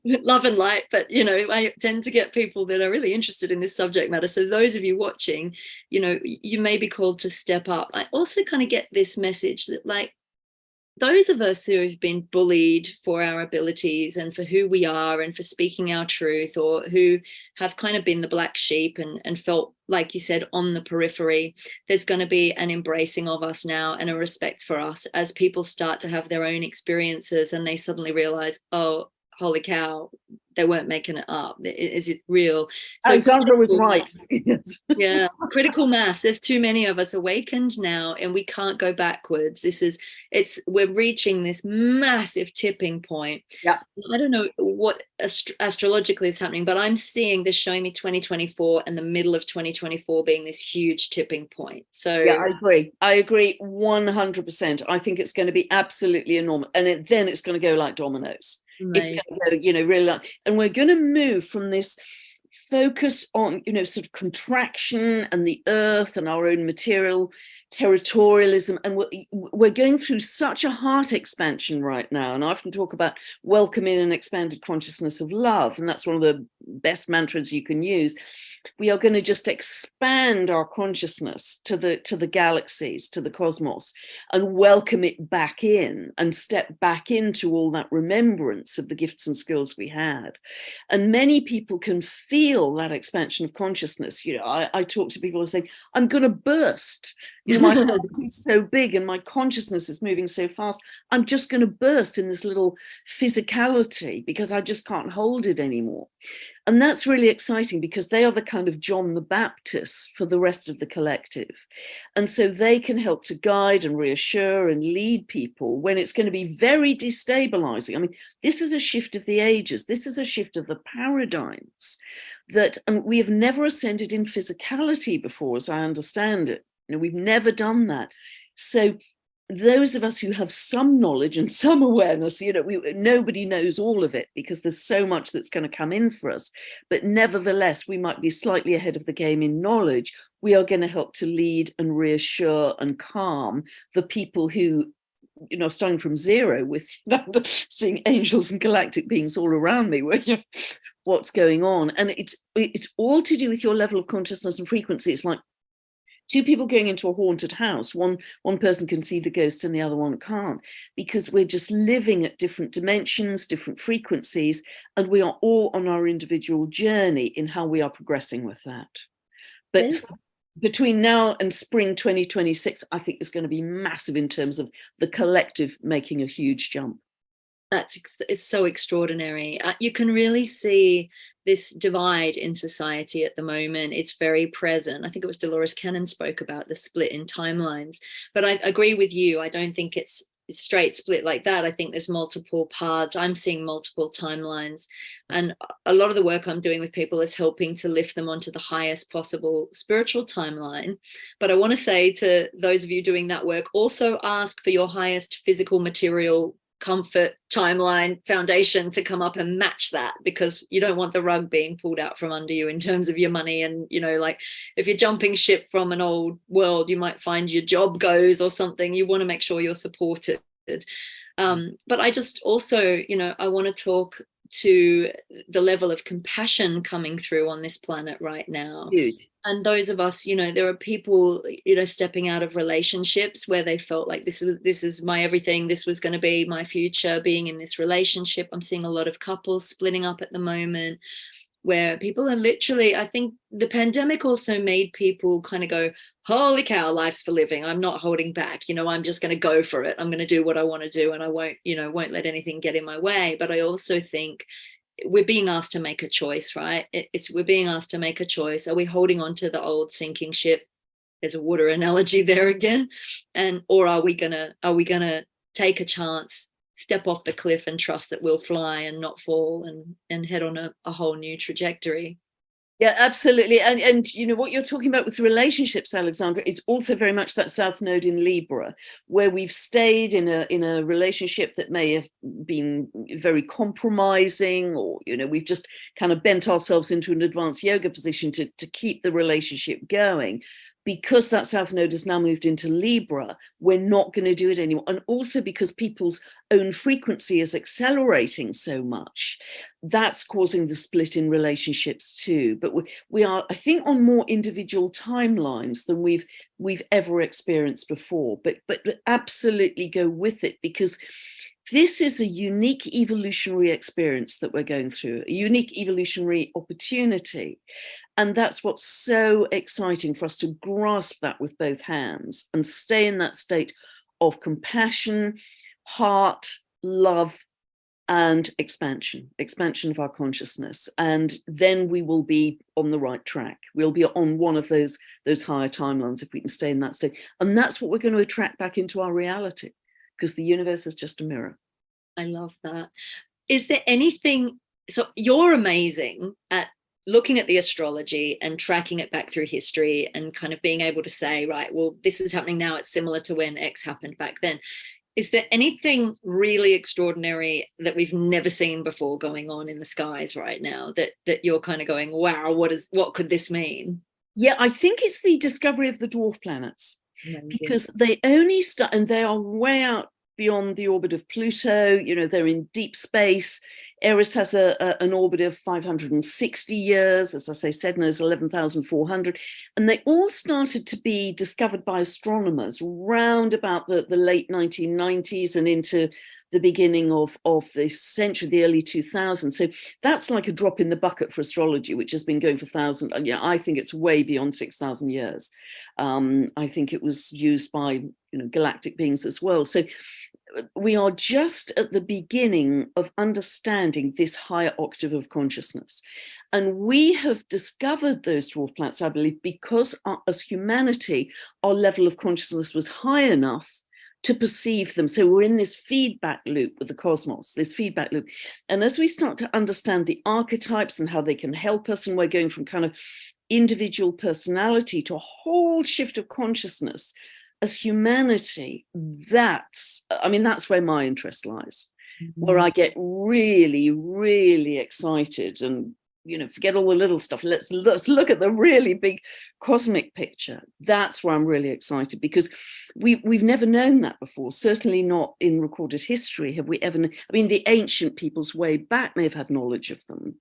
love and light, but I tend to get people that are really interested in this subject matter. So those of you watching, you may be called to step up. I also kind of get this message that, like, those of us who have been bullied for our abilities and for who we are and for speaking our truth, or who have kind of been the black sheep and felt, like you said, on the periphery, there's going to be an embracing of us now and a respect for us as people start to have their own experiences and they suddenly realize, oh, holy cow, they weren't making it up. Is it real? So Alexandra was right. Yeah, critical mass. There's too many of us awakened now, and we can't go backwards. We're reaching this massive tipping point. Yeah. I don't know what astrologically is happening, but I'm seeing this showing me 2024 and the middle of 2024 being this huge tipping point. So yeah, I agree 100%. I think it's going to be absolutely enormous, and then it's going to go like dominoes. Amazing. It's going to go, really like, and we're going to move from this focus on, sort of contraction and the earth and our own material territorialism, and we're going through such a heart expansion right now. And I often talk about welcoming an expanded consciousness of love, and that's one of the best mantras you can use. We are going to just expand our consciousness to the galaxies, to the cosmos, and welcome it back in and step back into all that remembrance of the gifts and skills we had. And many people can feel that expansion of consciousness. I talk to people who say, I'm going to burst. My heart is so big and my consciousness is moving so fast. I'm just going to burst in this little physicality because I just can't hold it anymore. And that's really exciting because they are the kind of John the Baptist for the rest of the collective. And so they can help to guide and reassure and lead people when it's going to be very destabilizing. I mean, this is a shift of the ages. This is a shift of the paradigms and we have never ascended in physicality before, as I understand it. We've never done that. So those of us who have some knowledge and some awareness, nobody knows all of it because there's so much that's going to come in for us. But nevertheless, we might be slightly ahead of the game in knowledge. We are going to help to lead and reassure and calm the people who, starting from zero with seeing angels and galactic beings all around me, where what's going on. And it's all to do with your level of consciousness and frequency. It's like two people going into a haunted house. One person can see the ghost and the other one can't, because we're just living at different dimensions, different frequencies, and we are all on our individual journey in how we are progressing with that. But between now and spring 2026, I think it's going to be massive in terms of the collective making a huge jump. It's so extraordinary. You can really see this divide in society at the moment. It's very present. I think it was Dolores Cannon spoke about the split in timelines, but I agree with you. I don't think it's straight split like that. I think there's multiple paths. I'm seeing multiple timelines, and a lot of the work I'm doing with people is helping to lift them onto the highest possible spiritual timeline. But I want to say to those of you doing that work, also ask for your highest physical material comfort timeline foundation to come up and match that, because you don't want the rug being pulled out from under you in terms of your money. And like if you're jumping ship from an old world, you might find your job goes or something. You want to make sure you're supported. But I just also I want to talk to the level of compassion coming through on this planet right now. Huge. And those of us, there are people, stepping out of relationships where they felt like this is my everything. This was going to be my future, being in this relationship. I'm seeing a lot of couples splitting up at the moment, where people are literally, I think the pandemic also made people kind of go, holy cow, life's for living. I'm not holding back. I'm just going to go for it. I'm going to do what I want to do, and I won't let anything get in my way. But I also think we're being asked to make a choice, right? We're being asked to make a choice. Are we holding on to the old sinking ship? There's a water analogy there again. Or are we gonna take a chance, step off the cliff and trust that we'll fly and not fall and head on a whole new trajectory? Yeah, absolutely. And you know what you're talking about with relationships, Alexandra, it's also very much that South Node in Libra, where we've stayed in a relationship that may have been very compromising, or you know, we've just kind of bent ourselves into an advanced yoga position to keep the relationship going. Because that South Node has now moved into Libra, we're not going to do it anymore. And also because people's own frequency is accelerating so much, that's causing the split in relationships too. But we are, I think, on more individual timelines than we've ever experienced before. But absolutely go with it, because this is a unique evolutionary experience that we're going through, a unique evolutionary opportunity. And that's what's so exciting, for us to grasp that with both hands and stay in that state of compassion, heart, love, and expansion of our consciousness. And then we will be on the right track. We'll be on one of those higher timelines if we can stay in that state. And that's what we're going to attract back into our reality, because the universe is just a mirror. I love that. Is there anything, so you're amazing at looking at the astrology and tracking it back through history and kind of being able to say, right, well, this is happening now, it's similar to when X happened back then. Is there anything really extraordinary that we've never seen before going on in the skies right now that you're kind of going, wow, what could this mean? Yeah, I think it's the discovery of the dwarf planets, Amazing. because they only start, and they are way out beyond the orbit of Pluto. You know, they're in deep space. Eris has an orbit of 560 years. As I say, Sedna is 11,400. And they all started to be discovered by astronomers round about the late 1990s and into the beginning of this century, the early 2000s. So that's like a drop in the bucket for astrology, which has been going for thousands. You know, I think it's way beyond 6,000 years. I think it was used by galactic beings as well. So we are just at the beginning of understanding this higher octave of consciousness. And we have discovered those dwarf planets, I believe, because as humanity, our level of consciousness was high enough to perceive them. So we're in this feedback loop with the cosmos, this feedback loop. And as we start to understand the archetypes and how they can help us, and we're going from kind of individual personality to a whole shift of consciousness as humanity, that's where my interest lies, where I get really, really excited. And forget all the little stuff. Let's look at the really big cosmic picture. That's where I'm really excited, because we've never known that before. Certainly not in recorded history have we ever. The ancient peoples way back may have had knowledge of them,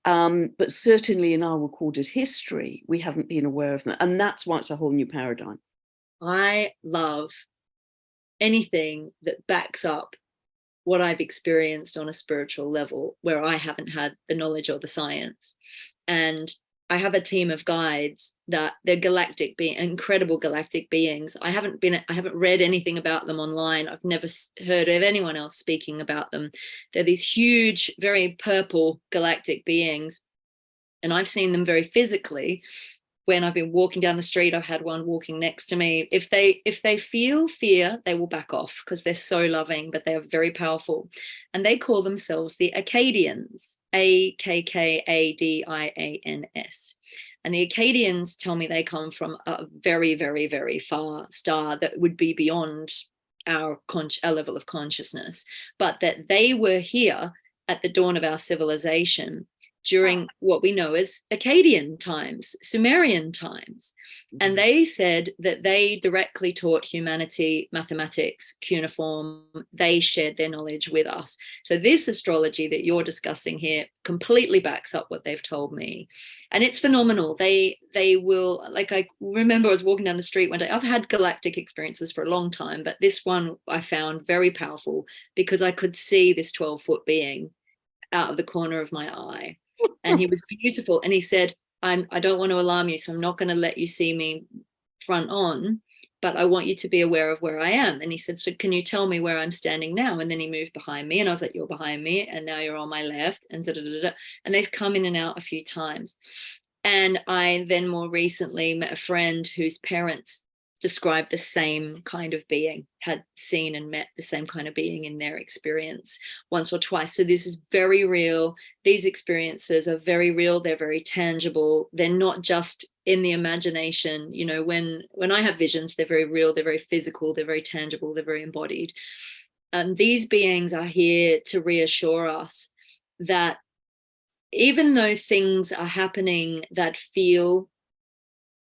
but certainly in our recorded history, we haven't been aware of them. And that's why it's a whole new paradigm. I love anything that backs up what I've experienced on a spiritual level where I haven't had the knowledge or the science. And I have a team of guides that they're incredible galactic beings. I haven't read anything about them online. I've never heard of anyone else speaking about them. They're these huge, very purple galactic beings. And I've seen them very physically. When I've been walking down the street, I've had one walking next to me. If they feel fear, they will back off because they're so loving, but they are very powerful. And they call themselves the Akkadians, Akkadians. And the Akkadians tell me they come from a very, very, very far star that would be beyond our level of consciousness, but that they were here at the dawn of our civilization during what we know as Akkadian times, Sumerian times. And they said that they directly taught humanity mathematics, cuneiform. They shared their knowledge with us. So this astrology that you're discussing here completely backs up what they've told me. And it's phenomenal. They will, like, I remember I was walking down the street one day. I've had galactic experiences for a long time, but this one I found very powerful because I could see this 12-foot being out of the corner of my eye. And he was beautiful. And he said, I don't want to alarm you, so I'm not going to let you see me front on, but I want you to be aware of where I am. And he said, so can you tell me where I'm standing now? And then he moved behind me and I was like, you're behind me. And now you're on my left. And And they've come in and out a few times. And I then more recently met a friend whose parents describe the same kind of being, had seen and met the same kind of being in their experience once or twice. So this is very real. These experiences are very real. They're very tangible. They're not just in the imagination. You know, when I have visions, they're very real, they're very physical, they're very tangible, they're very embodied. And these beings are here to reassure us that even though things are happening that feel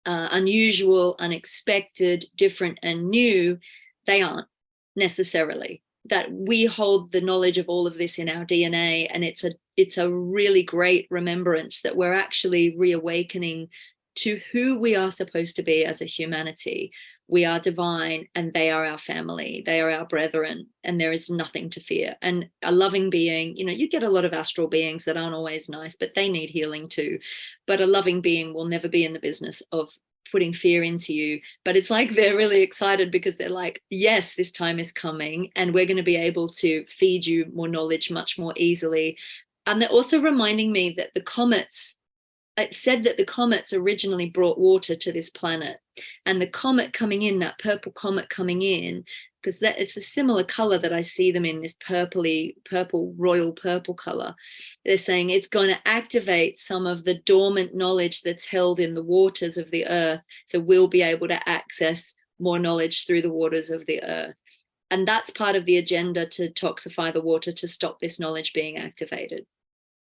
unusual, unexpected, different, and new, they aren't necessarily. That we hold the knowledge of all of this in our DNA, and it's a really great remembrance that we're actually reawakening to who we are supposed to be as a humanity. We are divine, and they are our family. They are our brethren, and there is nothing to fear. And a loving being, you know, you get a lot of astral beings that aren't always nice, but they need healing too. But a loving being will never be in the business of putting fear into you. But it's like they're really excited because they're like, yes, this time is coming, and we're going to be able to feed you more knowledge much more easily. And they're also reminding me that the comets, it said that the comets originally brought water to this planet, and the comet coming in, that purple comet coming in, because that it's a similar color that I see them in, this purpley purple, royal purple color. They're saying it's going to activate some of the dormant knowledge that's held in the waters of the earth, so we'll be able to access more knowledge through the waters of the earth. And that's part of the agenda, to toxify the water, to stop this knowledge being activated.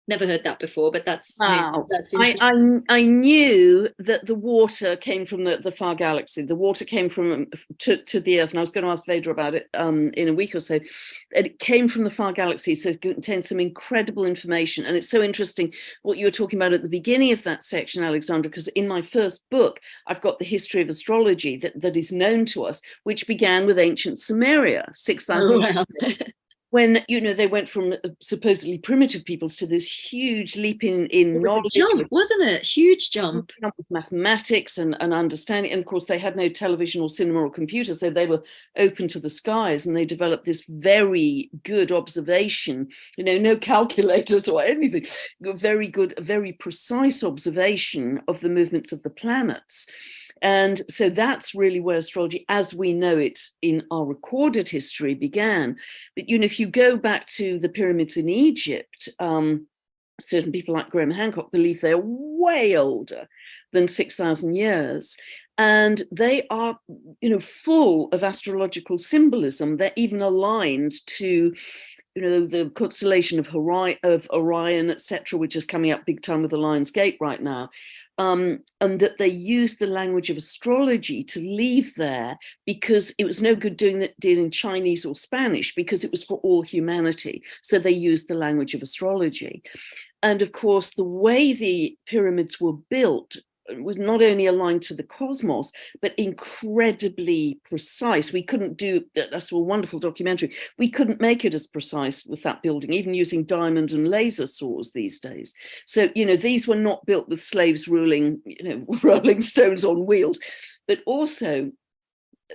Never heard that before, but that's Wow. that's interesting. I knew that the water came from the far galaxy. The water came from to the Earth, and I was going to ask Veda about it in a week or so. And it came from the far galaxy, so it contains some incredible information. And it's so interesting what you were talking about at the beginning of that section, Alexandra, because in my first book, I've got the history of astrology that is known to us, which began with ancient Sumeria, 6,000 years ago, when, you know, they went from supposedly primitive peoples to this huge leap in It was a knowledge, jump, wasn't it? Huge jump. with mathematics and understanding. And of course, they had no television or cinema or computer, so they were open to the skies, and they developed this very good observation, you know, no calculators or anything, very good, very precise observation of the movements of the planets. And so that's really where astrology, as we know it in our recorded history, began. But, you know, if you go back to the pyramids in Egypt, certain people like Graham Hancock believe they're way older than 6,000 years. And they are, you know, full of astrological symbolism. They're even aligned to, you know, the constellation of Orion, etc., which is coming up big time with the Lion's Gate right now. And that they used the language of astrology to leave there, because it was no good doing that in Chinese or Spanish, because it was for all humanity. So they used the language of astrology. And of course, the way the pyramids were built was not only aligned to the cosmos, but incredibly precise. We couldn't do, that's a wonderful documentary, we couldn't make it as precise with that building, even using diamond and laser saws these days. So, you know, these were not built with slaves ruling, you know, rolling stones on wheels, but also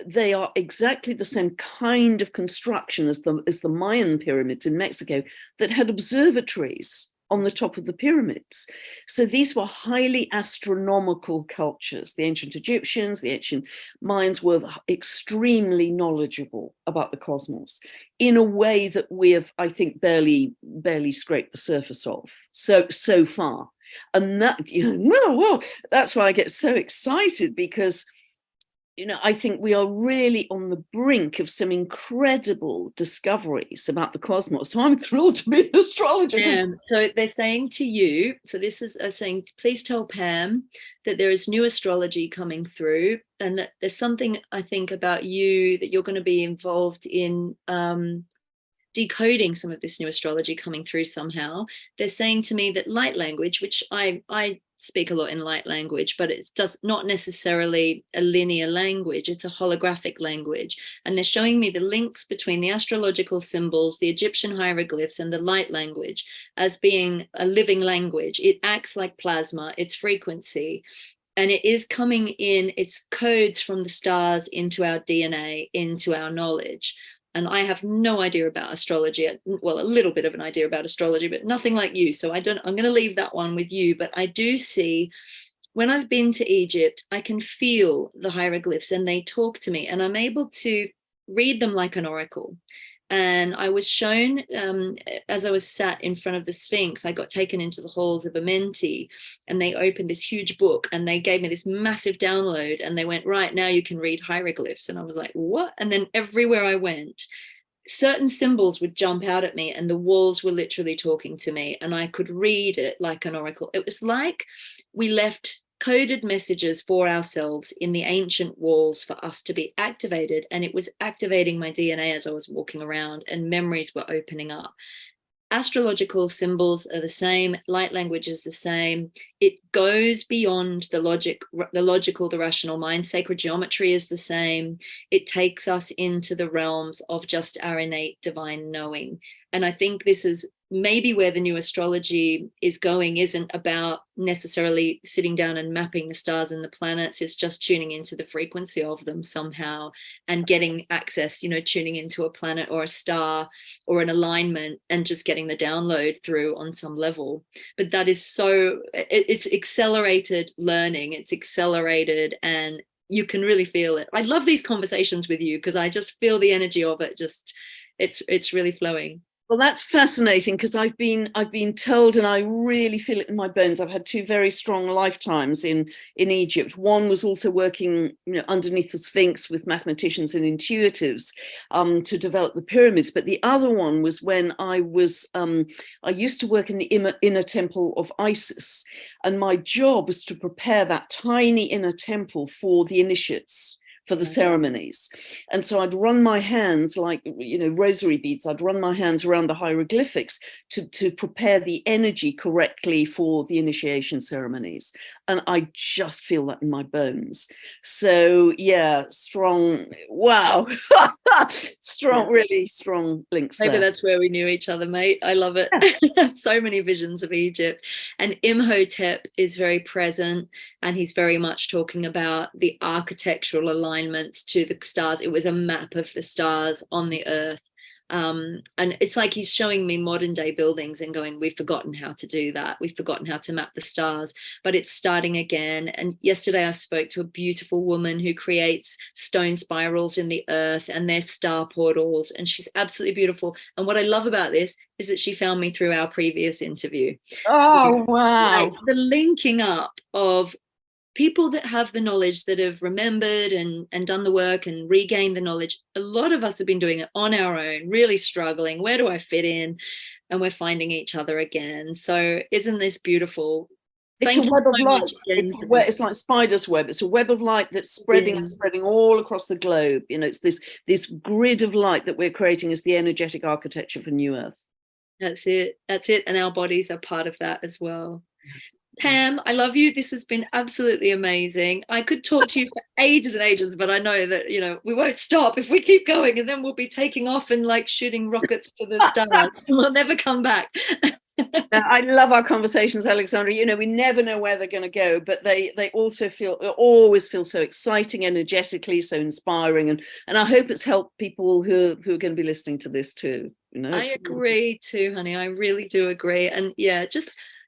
they are exactly the same kind of construction as the Mayan pyramids in Mexico, that had observatories on the top of the pyramids. So these were highly astronomical cultures. The ancient Egyptians, the ancient Mayans were extremely knowledgeable about the cosmos in a way that we have, I think, barely scraped the surface of so far. And that, you know, that's why I get so excited, because, you know, I think we are really on the brink of some incredible discoveries about the cosmos. So I'm thrilled to be an astrologer. So they're saying to you, so this is saying, please tell Pam that there is new astrology coming through, and that there's something, I think, about you that you're going to be involved in decoding some of this new astrology coming through somehow. They're saying to me that light language, which I speak a lot in light language, but it does not necessarily a linear language, it's a holographic language. And they're showing me the links between the astrological symbols, the Egyptian hieroglyphs, and the light language as being a living language. It acts like plasma, it's frequency, and it is coming in, it's codes from the stars into our DNA, into our knowledge. And I have no idea about astrology. Well, a little bit of an idea about astrology, but nothing like you. So I'm going to leave that one with you. But I do see when I've been to Egypt, I can feel the hieroglyphs and they talk to me, and I'm able to read them like an oracle. And I was shown, as I was sat in front of the Sphinx, I got taken into the halls of Amenti, and they opened this huge book and they gave me this massive download. And they went, right now you can read hieroglyphs. And I was like, what? And then everywhere I went, certain symbols would jump out at me, and the walls were literally talking to me, and I could read it like an oracle. It was like we left coded messages for ourselves in the ancient walls for us to be activated, and it was activating my DNA as I was walking around, and memories were opening up. Astrological symbols are the same, light language is the same. It goes beyond the logical, the rational mind. Sacred geometry is the same. It takes us into the realms of just our innate divine knowing. And I think this is maybe where the new astrology is going, isn't about necessarily sitting down and mapping the stars and the planets. It's just tuning into the frequency of them somehow and getting access, tuning into a planet or a star or an alignment and just getting the download through on some level. But that is it's accelerated learning, it's accelerated, and you can really feel it. I love these conversations with you because I just feel the energy of it. It's really flowing. Well, that's fascinating because I've been told, and I really feel it in my bones. I've had two very strong lifetimes in Egypt. One was also working, underneath the Sphinx with mathematicians and intuitives to develop the pyramids. But the other one was when I used to work in the inner temple of Isis, and my job was to prepare that tiny inner temple for the initiates, for the ceremonies. And so I'd run my hands like, rosary beads, I'd run my hands around the hieroglyphics to prepare the energy correctly for the initiation ceremonies. And I just feel that in my bones. So yeah, strong, wow. Strong, really strong links Maybe there. that's where we knew each other, mate. I love it. So many visions of Egypt. And Imhotep is very present, and he's very much talking about the architectural alignments to the stars. It was a map of the stars on the earth. And it's like he's showing me modern day buildings and going, we've forgotten how to do that. We've forgotten how to map the stars, but it's starting again. And yesterday I spoke to a beautiful woman who creates stone spirals in the earth, and they're star portals. And she's absolutely beautiful. And what I love about this is that she found me through our previous interview. So, Oh, wow. like, the linking up of people that have the knowledge, that have remembered and done the work and regained the knowledge. A lot of us have been doing it on our own, really struggling. Where do I fit in? And we're finding each other again. So isn't this beautiful? It's Thank a you web of so light. much It's like spider's web. It's a web of light that's spreading and spreading all across the globe. It's this grid of light that we're creating as the energetic architecture for New Earth. That's it. And our bodies are part of that as well. Pam, I love you. This has been absolutely amazing. I could talk to you for ages and ages, but I know that, we won't stop if we keep going, and then we'll be taking off and like shooting rockets to the stars. We'll never come back. I love our conversations, Alexandra. We never know where they're going to go, but they also always feel so exciting, energetically, so inspiring. And I hope it's helped people who are going to be listening to this too. I agree too, honey. I really do agree. And yeah,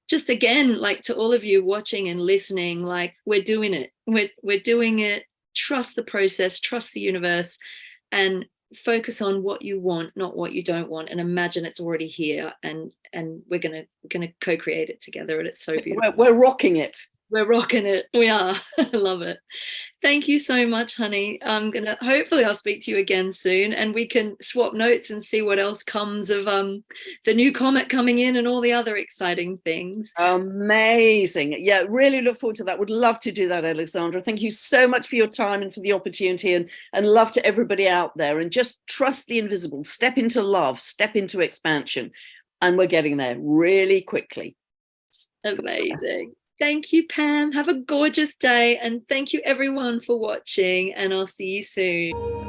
just again, like, to all of you watching and listening, like, we're doing it. We're doing it. Trust the process, trust the universe, and focus on what you want, not what you don't want, and imagine it's already here, and we're gonna co-create it together. And it's so beautiful. We're rocking it. We're rocking it. We are. I love it. Thank you so much, honey. Hopefully I'll speak to you again soon, and we can swap notes and see what else comes of the new comet coming in and all the other exciting things. Amazing. Yeah, really look forward to that. Would love to do that, Alexandra. Thank you so much for your time and for the opportunity, and love to everybody out there. And just trust the invisible. Step into love, step into expansion. And we're getting there really quickly. Amazing. Thank you, Pam. Have a gorgeous day. And thank you, everyone, for watching. And I'll see you soon.